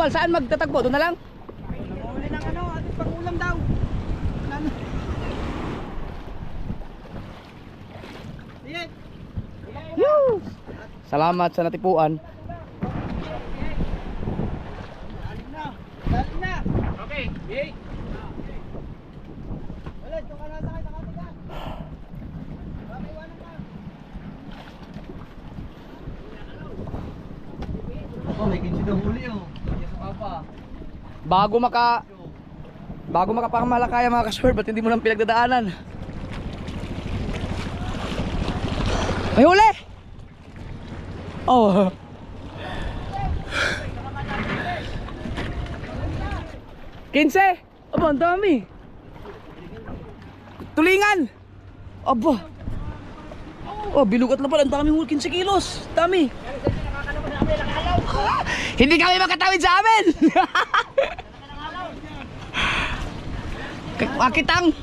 Tubal, saan magtatagpo? Doon na lang? Huli ng ano, ating pangulam daw. Sige. Woo! Salamat sa natipuan. Dalim na. Dalim na. Okay, yay. Wala, ito ka na sa akin, nakatigan. Baka iwanan ka. Oh, may 15 na huli oh. Suka pa. Bago makapamalakaya mga kasword, ba't hindi mo lang pinagdadaanan? May huli! Oh. Kinse! Aba, ang dami! Tulingan! Aba! Oh, bilugat na pala, ang daming huli, 15 kilos! Dami! Hindi kami makatawid sa amin! Akitang!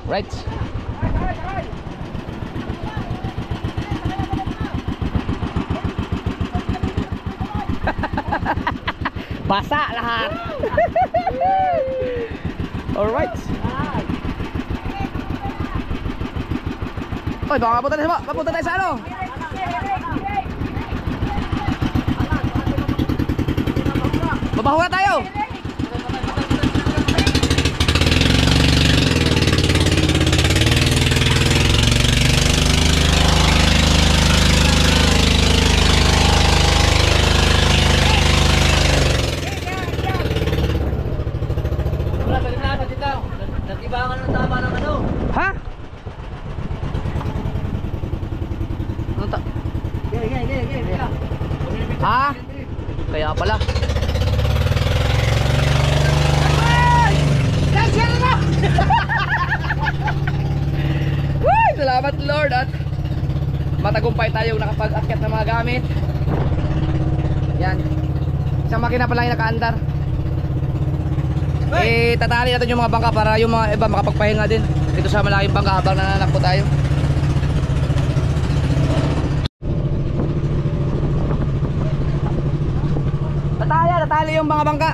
Right. Basa lahat. Alright. Oy, baka mapunta tayo sa ano? Babaho na tayo. Natibangan ng tama ng ano? Ha? Ano ta? Ha? Kaya pala. Uy, salamat Lord at matagumpay tayong nakapag-akyat ng mga gamit. Yan. Isang makina pa lang yung nakaandar. Tatali natin yung mga bangka para yung mga iba makapagpahinga din dito sa malaking bangka habang nananakbo tayo. Tatali yung mga bangka.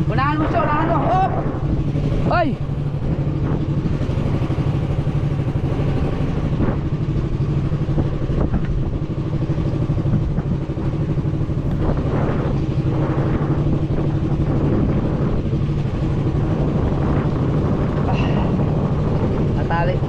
Unahan mo siya, unahan mo. Hop! Hoy! Natali.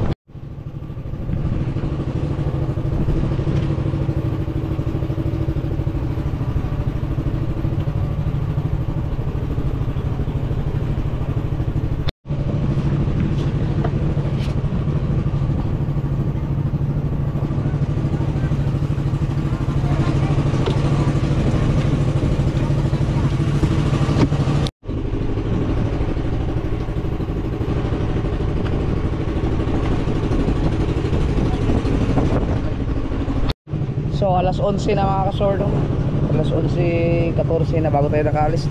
So alas 11 na mga kasordo. Alas 11:14 na bago tayo nakaalis.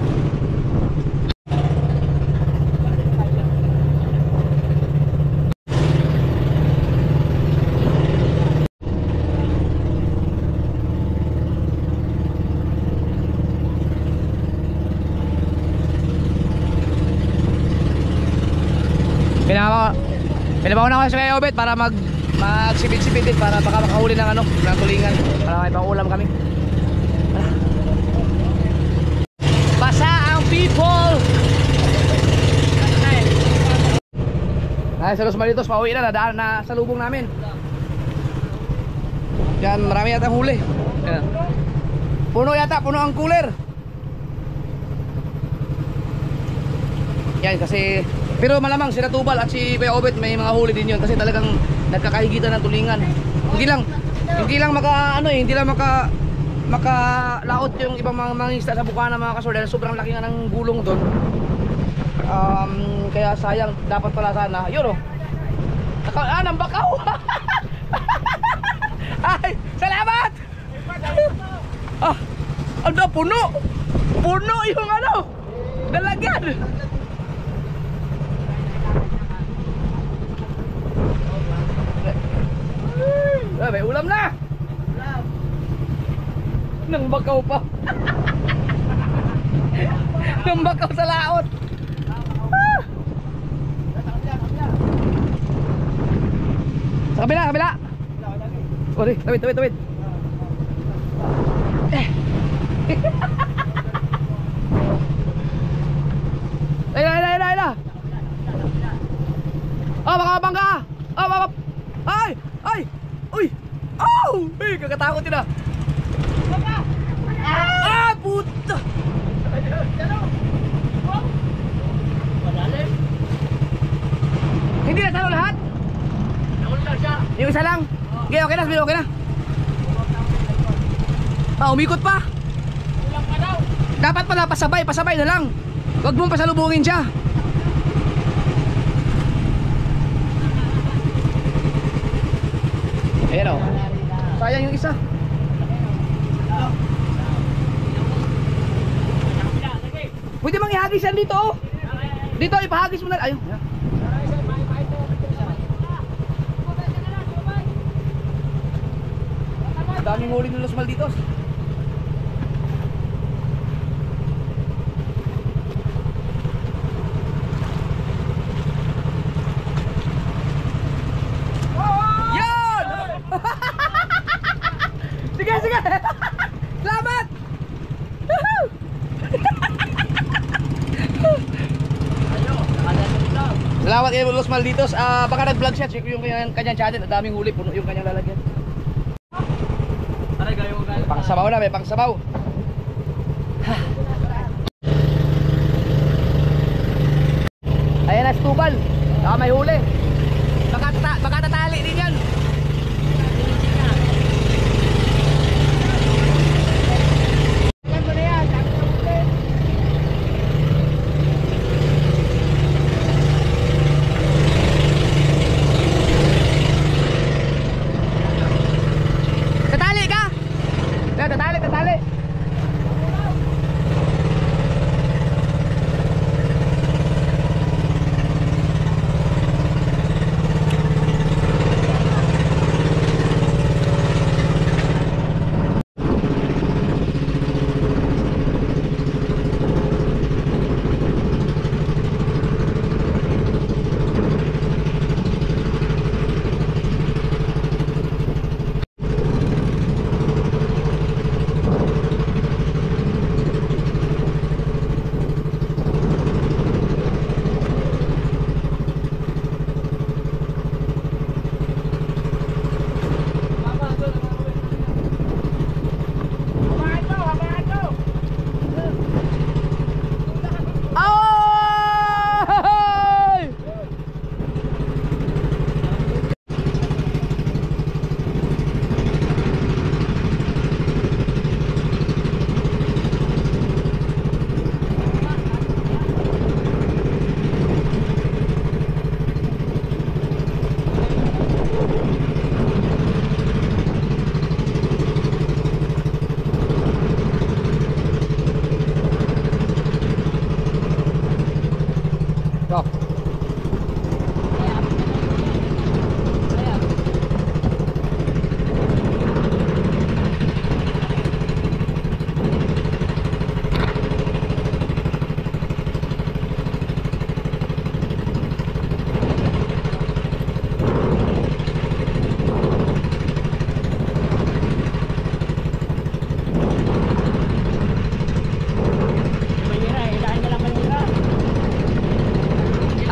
Pinabaho na ako sa kaya Obet para magsipid-sipid din para baka makahuli ng ano, ng tulingan para may pang-ulam kami. Basa ang people! Ay, sa Los Malitos, pauwi na, nadaan na sa lubong namin. Yan, marami yata huli. Yan. Puno yata, puno ang cooler. Yan, kasi pero malamang si Natubal at si Kuya Obet may mga huli din yun kasi talagang nagkakahigitan ng tulingan. Hindi lang makalaot yung ibang mga isda sa bukana mga kasol dahil sobrang laki nga ng gulong doon. Kaya sayang, dapat pala sana. Yun oh. Ng bakaw. Ay, salamat. Ano puno? Puno yung ano, dalagyan. May ulam na. Nang bakaw pa. Nang bakaw sa laot. Sa kabila, kabila. Sorry, tawid. Ayun. Oh, baka. Oh, baka. Ay. Uy. Oh, kakatakot din ah. Ah, puta. Hindi na talo lahat? Yung isa lang? Okay na, okay na. Umikot pa. Dapat pala pasabay na lang. Huwag mong pasalubungin siya. Ayan o. Sayang yung isa. Pwede mang ihagis yan dito oh. Dito ipahagis mo na. Ayun. Daming huli ng Los Malditos. Yan! Sige! Salamat! Salamat kayo Los Malditos. Baka nag-vlog siya. Check yung kanyang channel. Daming huli. Puno yung kanyang lalagyan. Pangsabaw na, may pangsabaw. Ayan na, stubal. May huli. Baka tatali din yan. Tatali.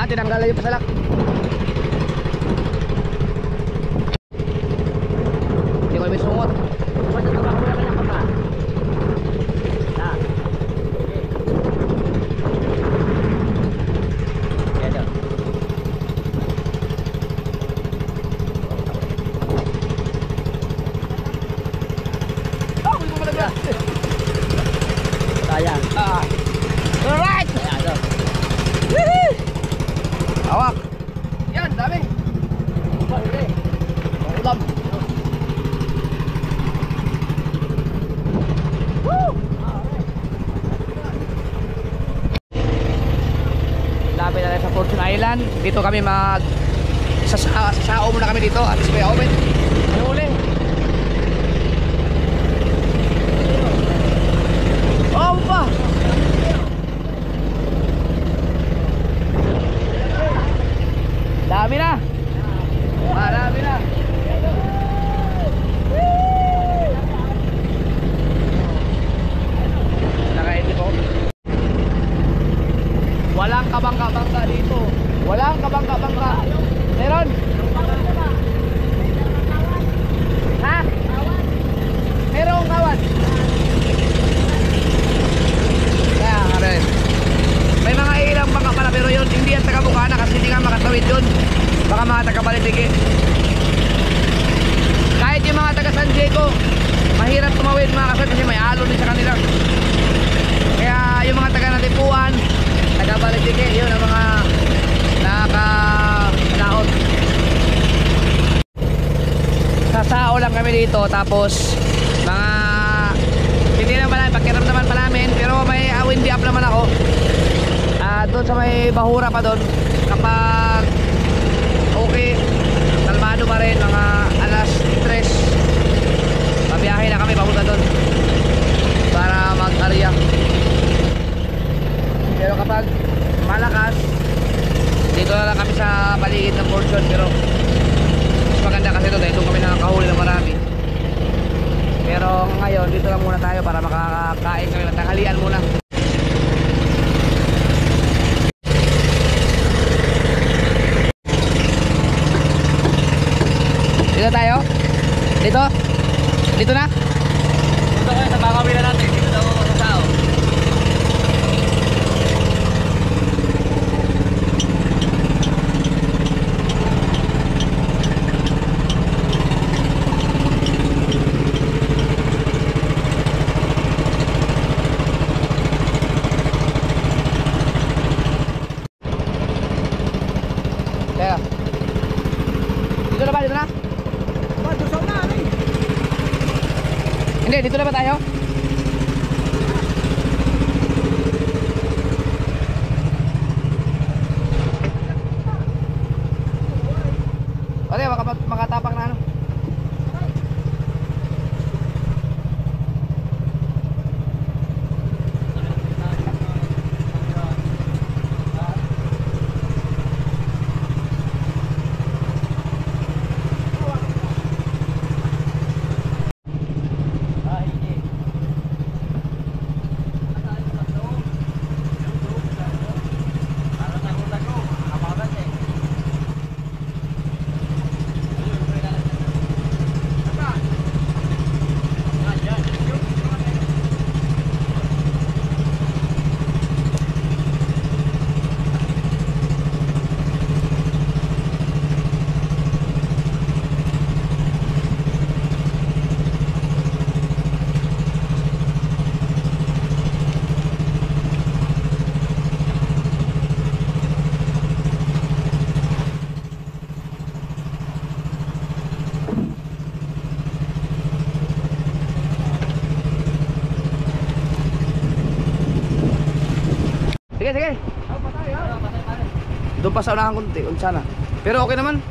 Tinanggal yung pasalak. Hindi ko may sungot. Sayang. Alright. Hawak. Yan, dami. Ulam. Woo! Island. Dito kami sao muna kami dito at sa Kuya Owen. Ano uli? Oh pa! Dami na! Marami na! Nakaintip ko. Walang kabangka-bangka dito. Walang kabangka-bangka. Meron? Ha? Merong kawan. Kaya nga rin. May mga ilang bangka pala pero yun hindi yan taga-Bukana kasi hindi nga makatawid yun. Baka mga taga-Balintigi. Kahit yung mga taga-San Diego mahirap tumawid mga kasal kasi may alon din sa kanila. Kaya yung mga taga-Natipuan, taga-Balintigi, yun ang mga nakakalaot. Sasao lang kami dito tapos mga hindi naman pala pakiramdaman pa namin pero may windy up naman ako. Doon sa may bahura pa doon kapag okay kalmado pa rin mga alas 3 pabiyahe na kami papunta doon para mag-area. Pero kapag malakas dito na lang kami sa paligid ng portion pero mas maganda kasi doon doon kami nakakahuli ng marami. Pero ngayon dito lang muna tayo para makakain kami ng tanghalian muna. Dito tayo? Dito? Dito na? Punta kayo sa kakawila natin. Dito daw ako sa tao. Teka. Dito na ba? Dito na? Hindi, dito na ba tayo? Pwede, makatapak na ano. Sige, sige. Doon pa sa unahan kunti, sana. Pero okay naman.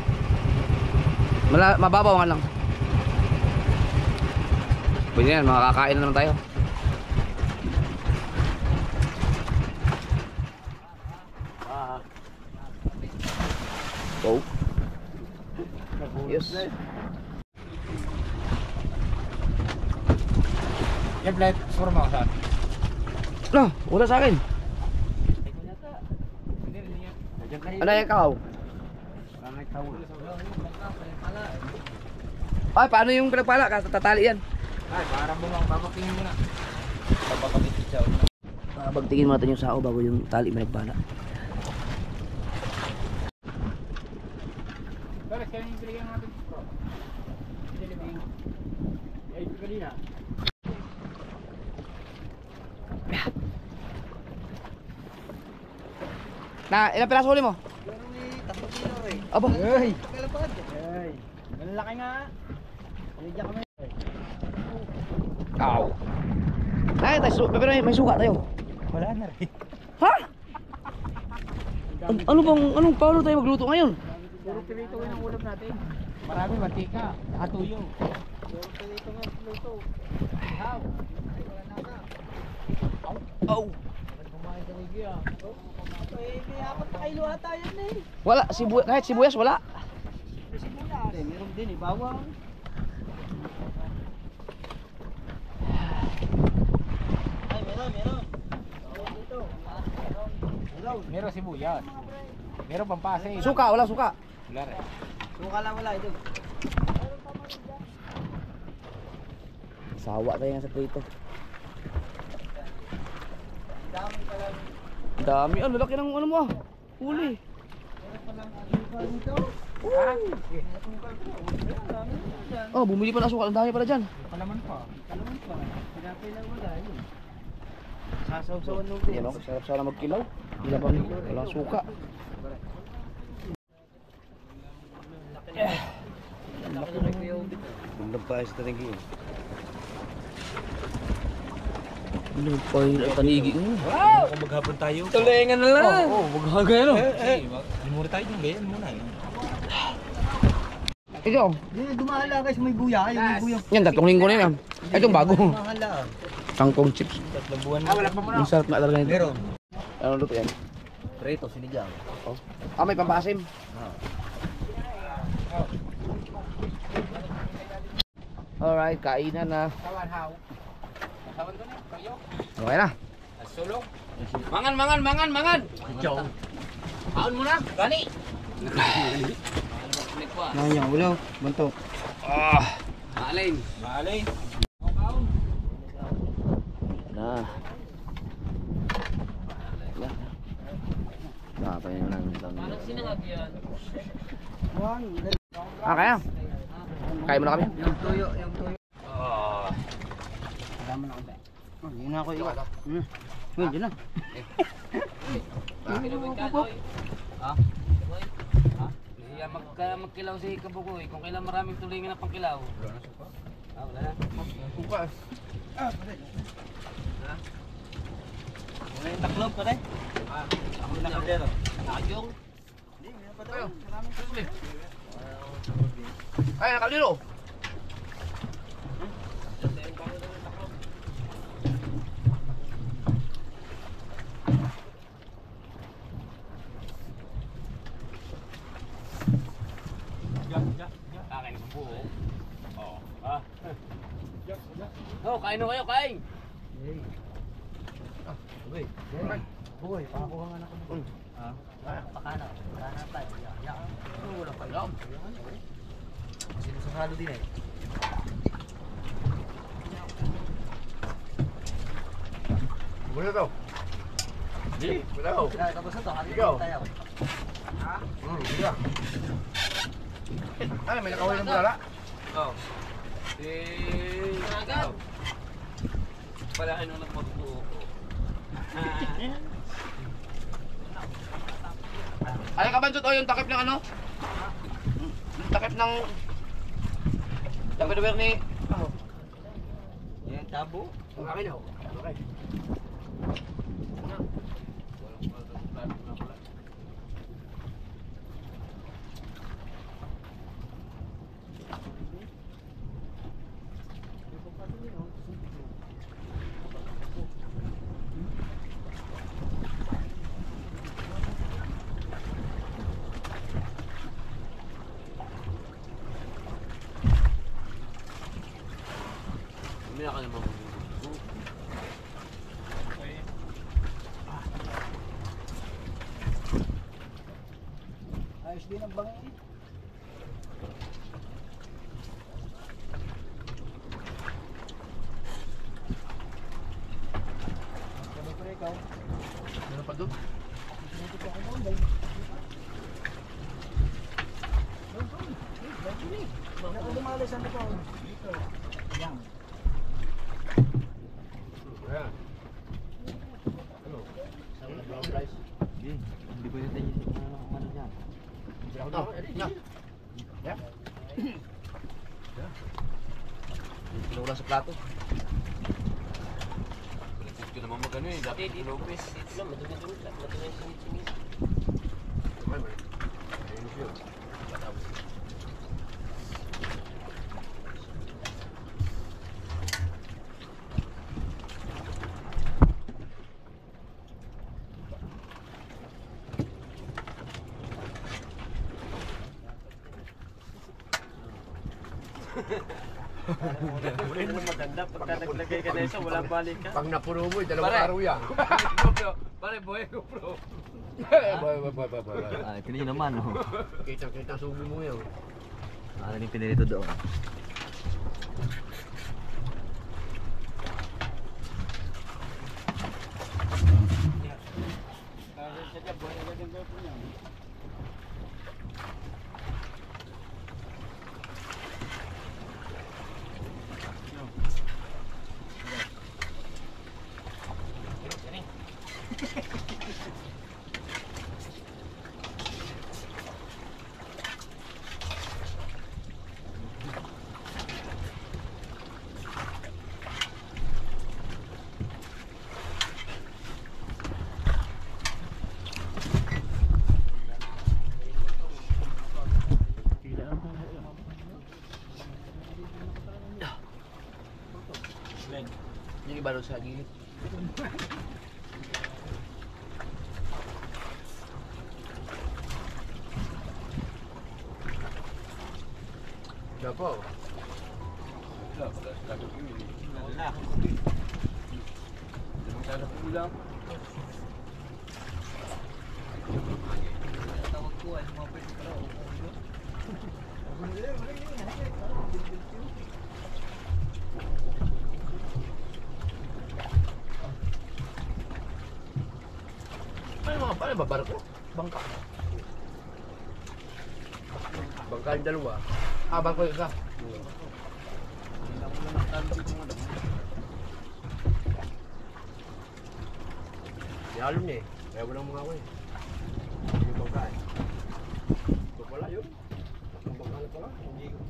Mababaw nga lang. Pwede yan, makakain na naman tayo. Oh. Yes. Yan, flight. Forma ko saan? No, wala sa akin. Ano yung kahaw? Ay, paano yung pinagpala? Kasi tatali yan. Ay, parang bumang papatingin mo na. Papapatingin siya. Pagtingin mo natin yung sao bago yung tali pinagpala. Pare, kaya yung pinigyan natin. Ay, kanina. Na, ilang piraso huli mo? Pero may 3 kilo eh. Aba. Ay! Kalapad! Ay! Malaki nga! Pinigyan kami. Ow. Ay, tayo, pero may suka tayo. Wala na rin. Ha? Paano tayo magluto ngayon? Puro pirito yung ulam natin. Marami mantika, nakatuyo. Puro pirito nga luto. Ihaw. Oh. Kumain ka ni Gia. Eh, may 4 kilo ata yan eh. Wala, kahit sibuyas wala. Meron din eh, bawang. Ay, meron. Meron sibuyas. Meron pampasay. Suka, wala suka. Wala rin. Suka lang wala ito. Sawa tayo nga sa prito. Dami pa lang. Dami, laki ng ano mo ah. Huli. Meron pa lang asukal dito. Oh, bumili pa ng asukal. Ang dami pala dyan. Kalaman pa. Kalaman pa. Pinapay lang wala yun. Sasaw-sawan nung Yan o, sarap sana magkilaw. Hindi pang walang suka. Bulag pa sa tanigi. Bulag pa yung tanigi mo. Wow! Kung maghapon tayo. Tulingan na lang. Oo, magkagano. Limura tayo yung ganyan muna. Ikaw, Dumahala guys, may buya. May buya. yan 3 linggo na yan. Itong bago. Dumahala. Kangkong chips. 3 buwan. Wala pa muna. Ang sarap na talaga nito. Meron. Ano luto yan? Preto, sinigang. Ah, may pampasim. Alright, kainan na. Tawan haw. Tawan to na. Kayo. Okay na. Sulong. Mangan. Chow. Aon mo na. Gani. Nanyang ulo. Bantok. Maalin. Na. Dapat yun lang. Parang sinangag yan. Kaya? Kaya mo na kami? Yung tuyo. Dama na ako ba? Yun na ako iwa. Yun na. Magkilaw si Kabugoy. Kung kailan maraming tulingan na pangkilaw. Wala na. Kupas. Wala yung taklob pa rin. Ako na kaldero. Nakajong. Hindi, meron pa daw. Maraming tuloy. Ay, nakalilo. Kain sa buo. Oh, kain na kayo, kain. Boy, pakakuha nga na ko. Pakana. Pakana tayo. Wala pa lang. Sinusarado din eh. Wala daw. Hindi. Wala daw. Tapos na to, Ikaw. tayo. Sige. Ay, may nakawin ng bulala. Agad. Pala ano nagmagbuo ko. Ay, kabanjot o yung takip ng ano? Yung takip ng... Takip ni... Yan, tabo. Akin o. Okay. Mamaya ka naman. Ayos din ang bangin. Meron pa doon? Lumalis ano po? Dito. Yan. Hindi pwede tayo ano dyan. Pinula sa plato. Ito naman magano eh. Dati Lopez. Ito lang, madumi-dumi lang. Madumi singit-singit. Maganda pagka naglagay ka na isa, walang balik ka. Pag napuno mo, dalawang araw yan. Pare, boy ko bro. Ah, kanina naman, oh. Kita subi mo yan. Ano yung pinilito doon? Yung iba doon sa gilid. Dapo. Ano ba barko? Bangka. Bangka yung dalawa. Bangko yung isa. Yalo niya eh. Kaya walang mga ako eh. Yung bangka eh. Ito pala yun. Ang bangka na pala. Hindi ko.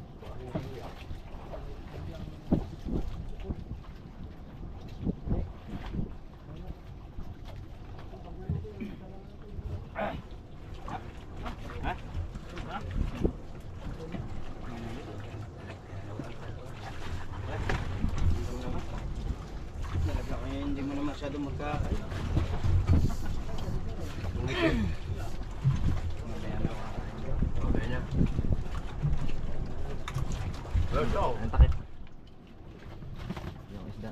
Hindi mo na masyado magkakain. Okay na. Let's go. Ang takip. Yung isda.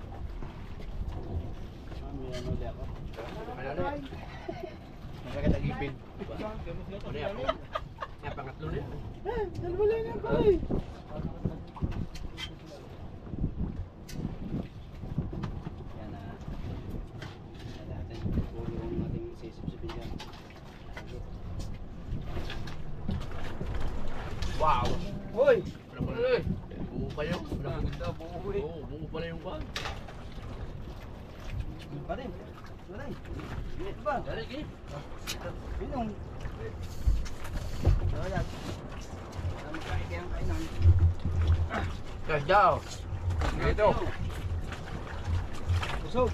Ano na? Masakit ang ipin. Ano yan? Yan, pangatlo na yan. Yan na. Natin. Ulo ang ating sisip-sipin dyan. Wow! Hoy! Ano pala eh? Buo pa yun. Maganda, buo eh. Oo, buo pala yung pan. Pa rin. Wala eh. Ginit ba? Dali, gini. Pinong. Wala. Ang kain kainan. Cash daw. Dito. Busog.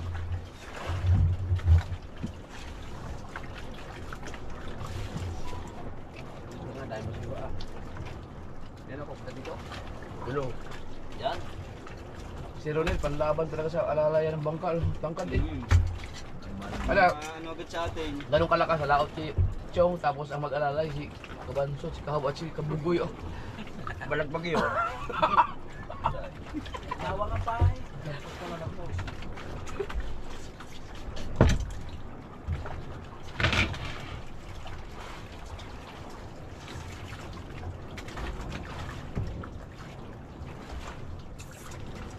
Dahil mo siya ah. Yan ako, punta dito. Hello. Yan. Si Ronel, panlaban talaga sa alalayan ng bangkal. Tangkad eh. Ala, Ano agad sa atin? ganun kalakas, laot si Chong, tapos ang mag-alalay si Kabansot, si Kahab at si Kabugoy. Oh. Balagbag yun. Tawa ka pa eh.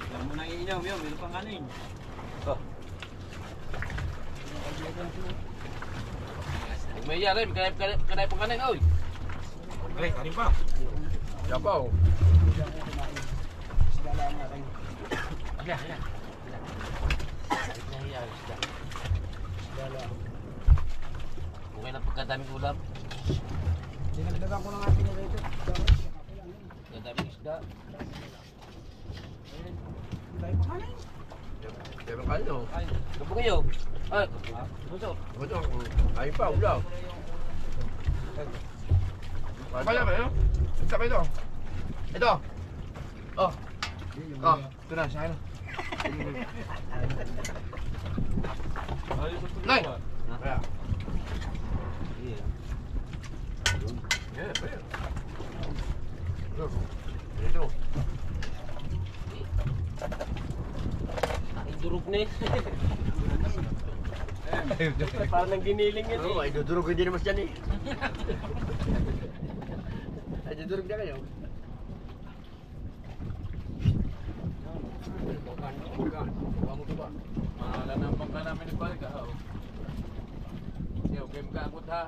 Huwag mo nang iinom yun, meron pang kanin. May yari, kanay po kanin, oy. Ay, kanin pa. Yapaw. Okay na pagkadaming ulam. Dinagdagan ko ng ating nilito. Pagkadaming isda. Dahil pa kanin. Kaya kanin oh. Ay, gabong iyo. Ay, gusto. Kanin pa, ulaw. Kaya ba yun? Isa ba ito? Ito! Oh! Oh! Ito na, siya na. Nay! Kaya. Ito. Durog na eh. Parang nang giniling yun eh. Ay, dudurog hindi naman dyan eh. Ay, dudurog na kayo. Mahala na ang pangka namin ni Pal ka. Yo, game ka akot ha.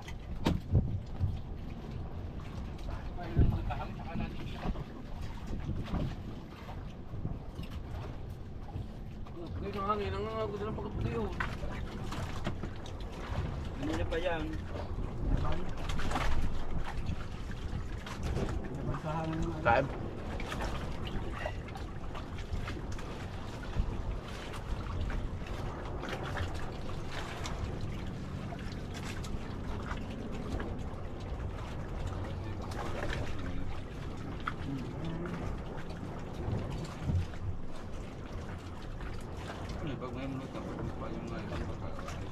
Hindi nang hangin, ang ako din ang pagkapuliw. Hindi na pa yan. Kain. Pag may mulot na pagkupa yung mga ibang pagkakaroon.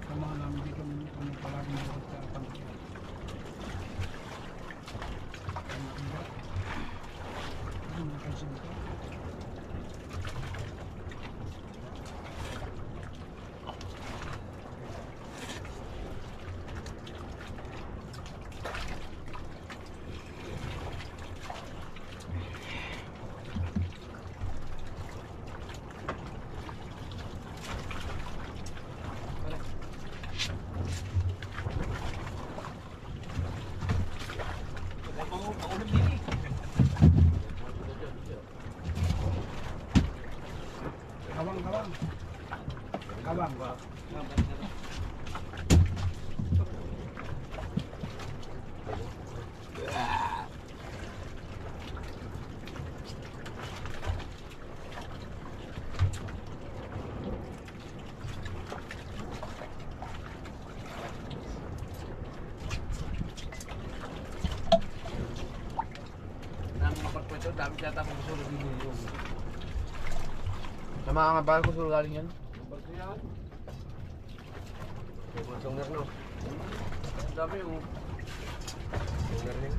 Samahan namin dito kung palagi mo sa pangkita. Ano na kasi dito? Kawang. Nang mapagpwede, dami siya tapos susunod din yung Sa mga ngabal ko suro galing yan. bagso yan. Sunger no. Ang dami yung Sunger rin.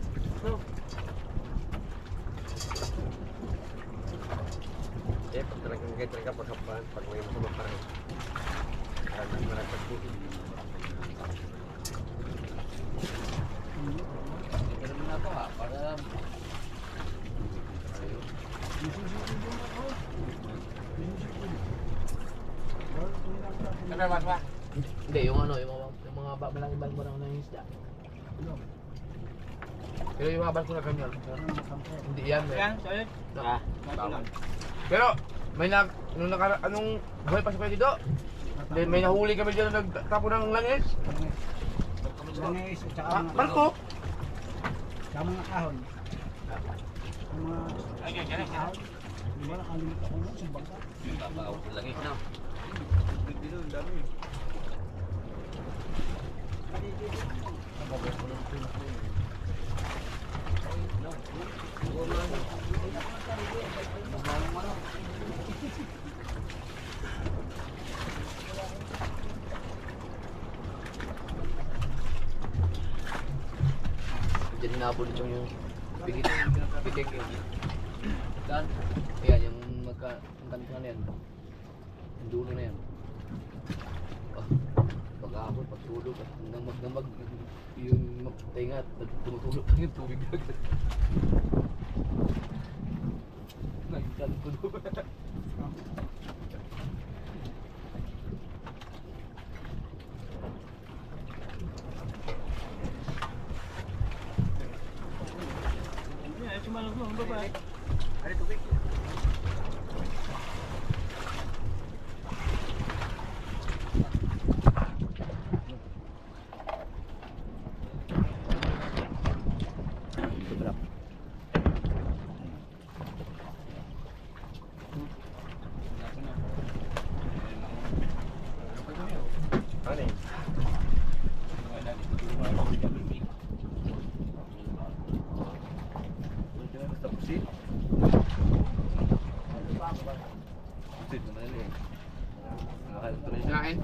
Eh, pag talagang talaga pagkapan, pag may masama parang parang malagpas po. Pero na ako ha, para Ano mas ba? Hindi, yung ano, yung mga malaking balbo ng isda. Pero yung mga balbo na ganyan, hindi yan. Yan, sorry. Ah, Bawal. Pero, may anong buhay pa sa pwede dito? May nahuli kami dyan na nagtapo ng langis. Langis at saka mga Barko! saka mga kahon. Ang mga kahon. Di ba nakalimutan ko na sa bangka? langis na. dito ang dami. Diyan hinabol yung bigik yun. Dan, ayan yung ang kanto na yan. Yung dulo na yan. Pag-ahapon, pagtulog, at hanggang magdamag yung tenga at tumutulog pa yung tubig agad. Nagkanto doon. Kain.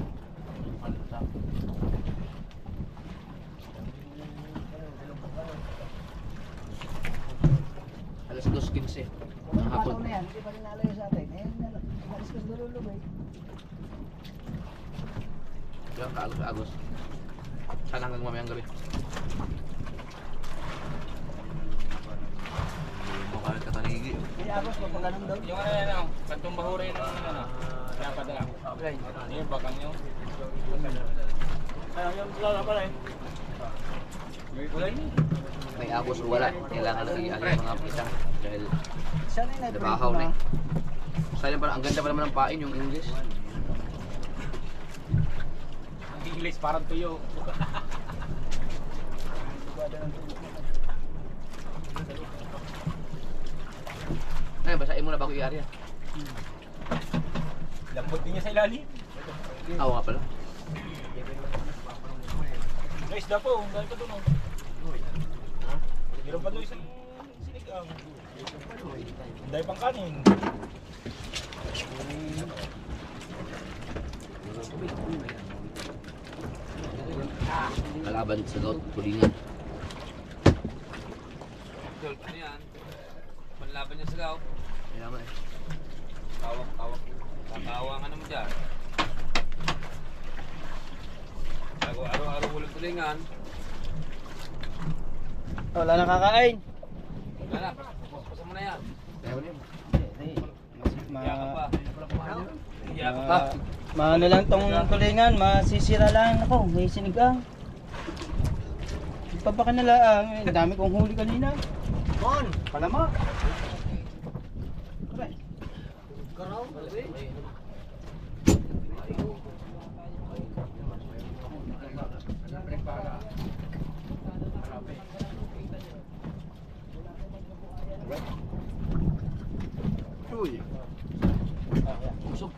Alas 2:15 ng hapon. na yan, hindi pa rin nalayo sa atin. Eh, nalis ko sa dululubay. Yan, kaagos-agos. Sana hanggang mamayang gabi. Makalit ka tanigi. May agos, papaganon daw. Yung ano yan, ano, kantong bahura yun, ano, pinapadala. Okay. Yung bakang nyo. Yung lala pa rin. May agos o wala. Kailangan lagi ang mga pitang. Dahil Sana yung nag-break nabahaw ko na na. eh. Sayang pala, ang ganda pa naman ng pain yung English. Ang English parang tuyo. Ay, basahin mo na bago i-ari yan. Lambot din niya sa ilalim. Oo nga pala. Guys, dapo, dahil ka doon. Meron pa doon isang sinigang. Dahil pang kanin. Kalaban sa goat, tulingan. Ano yan? Panlaban niya sa gaw. Kailangan eh. Tawak. Tatawangan naman dyan. Araw-araw ulit tulingan. Wala nang kakain. Wala na, pasan mo na yan. Iyakan pa. Iyakan pa. Maano lang tong tulingan, masisira lang ako, may sinigang. Pabaka na lang, ang dami kong huli kanina. Bon, palama. Busog.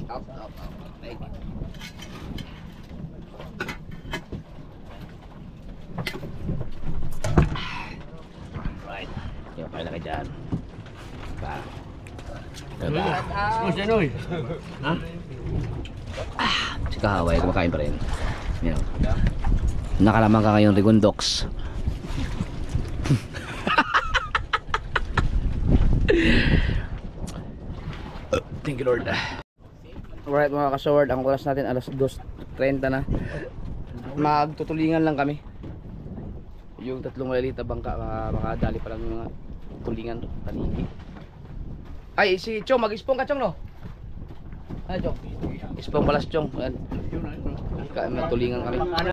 Up. Thank you. Right. Yung kain na ka dyan. Pa. Diba? Smush yan, oy. Ha? Si Kahaway, kumakain pa rin. Yan. Nakalaman ka ngayong Rigondox. Thank you, Lord. Alright mga kasaward, ang oras natin alas 2:30 na. Magtutulingan lang kami. Yung tatlong malalita bangka, makadali pa lang yung mga tulingan to, tanigi. Ay, si Chong, mag-ispong ka Chong, no? Ay, Chong. Ispong pala si Chong. Tulingan kami.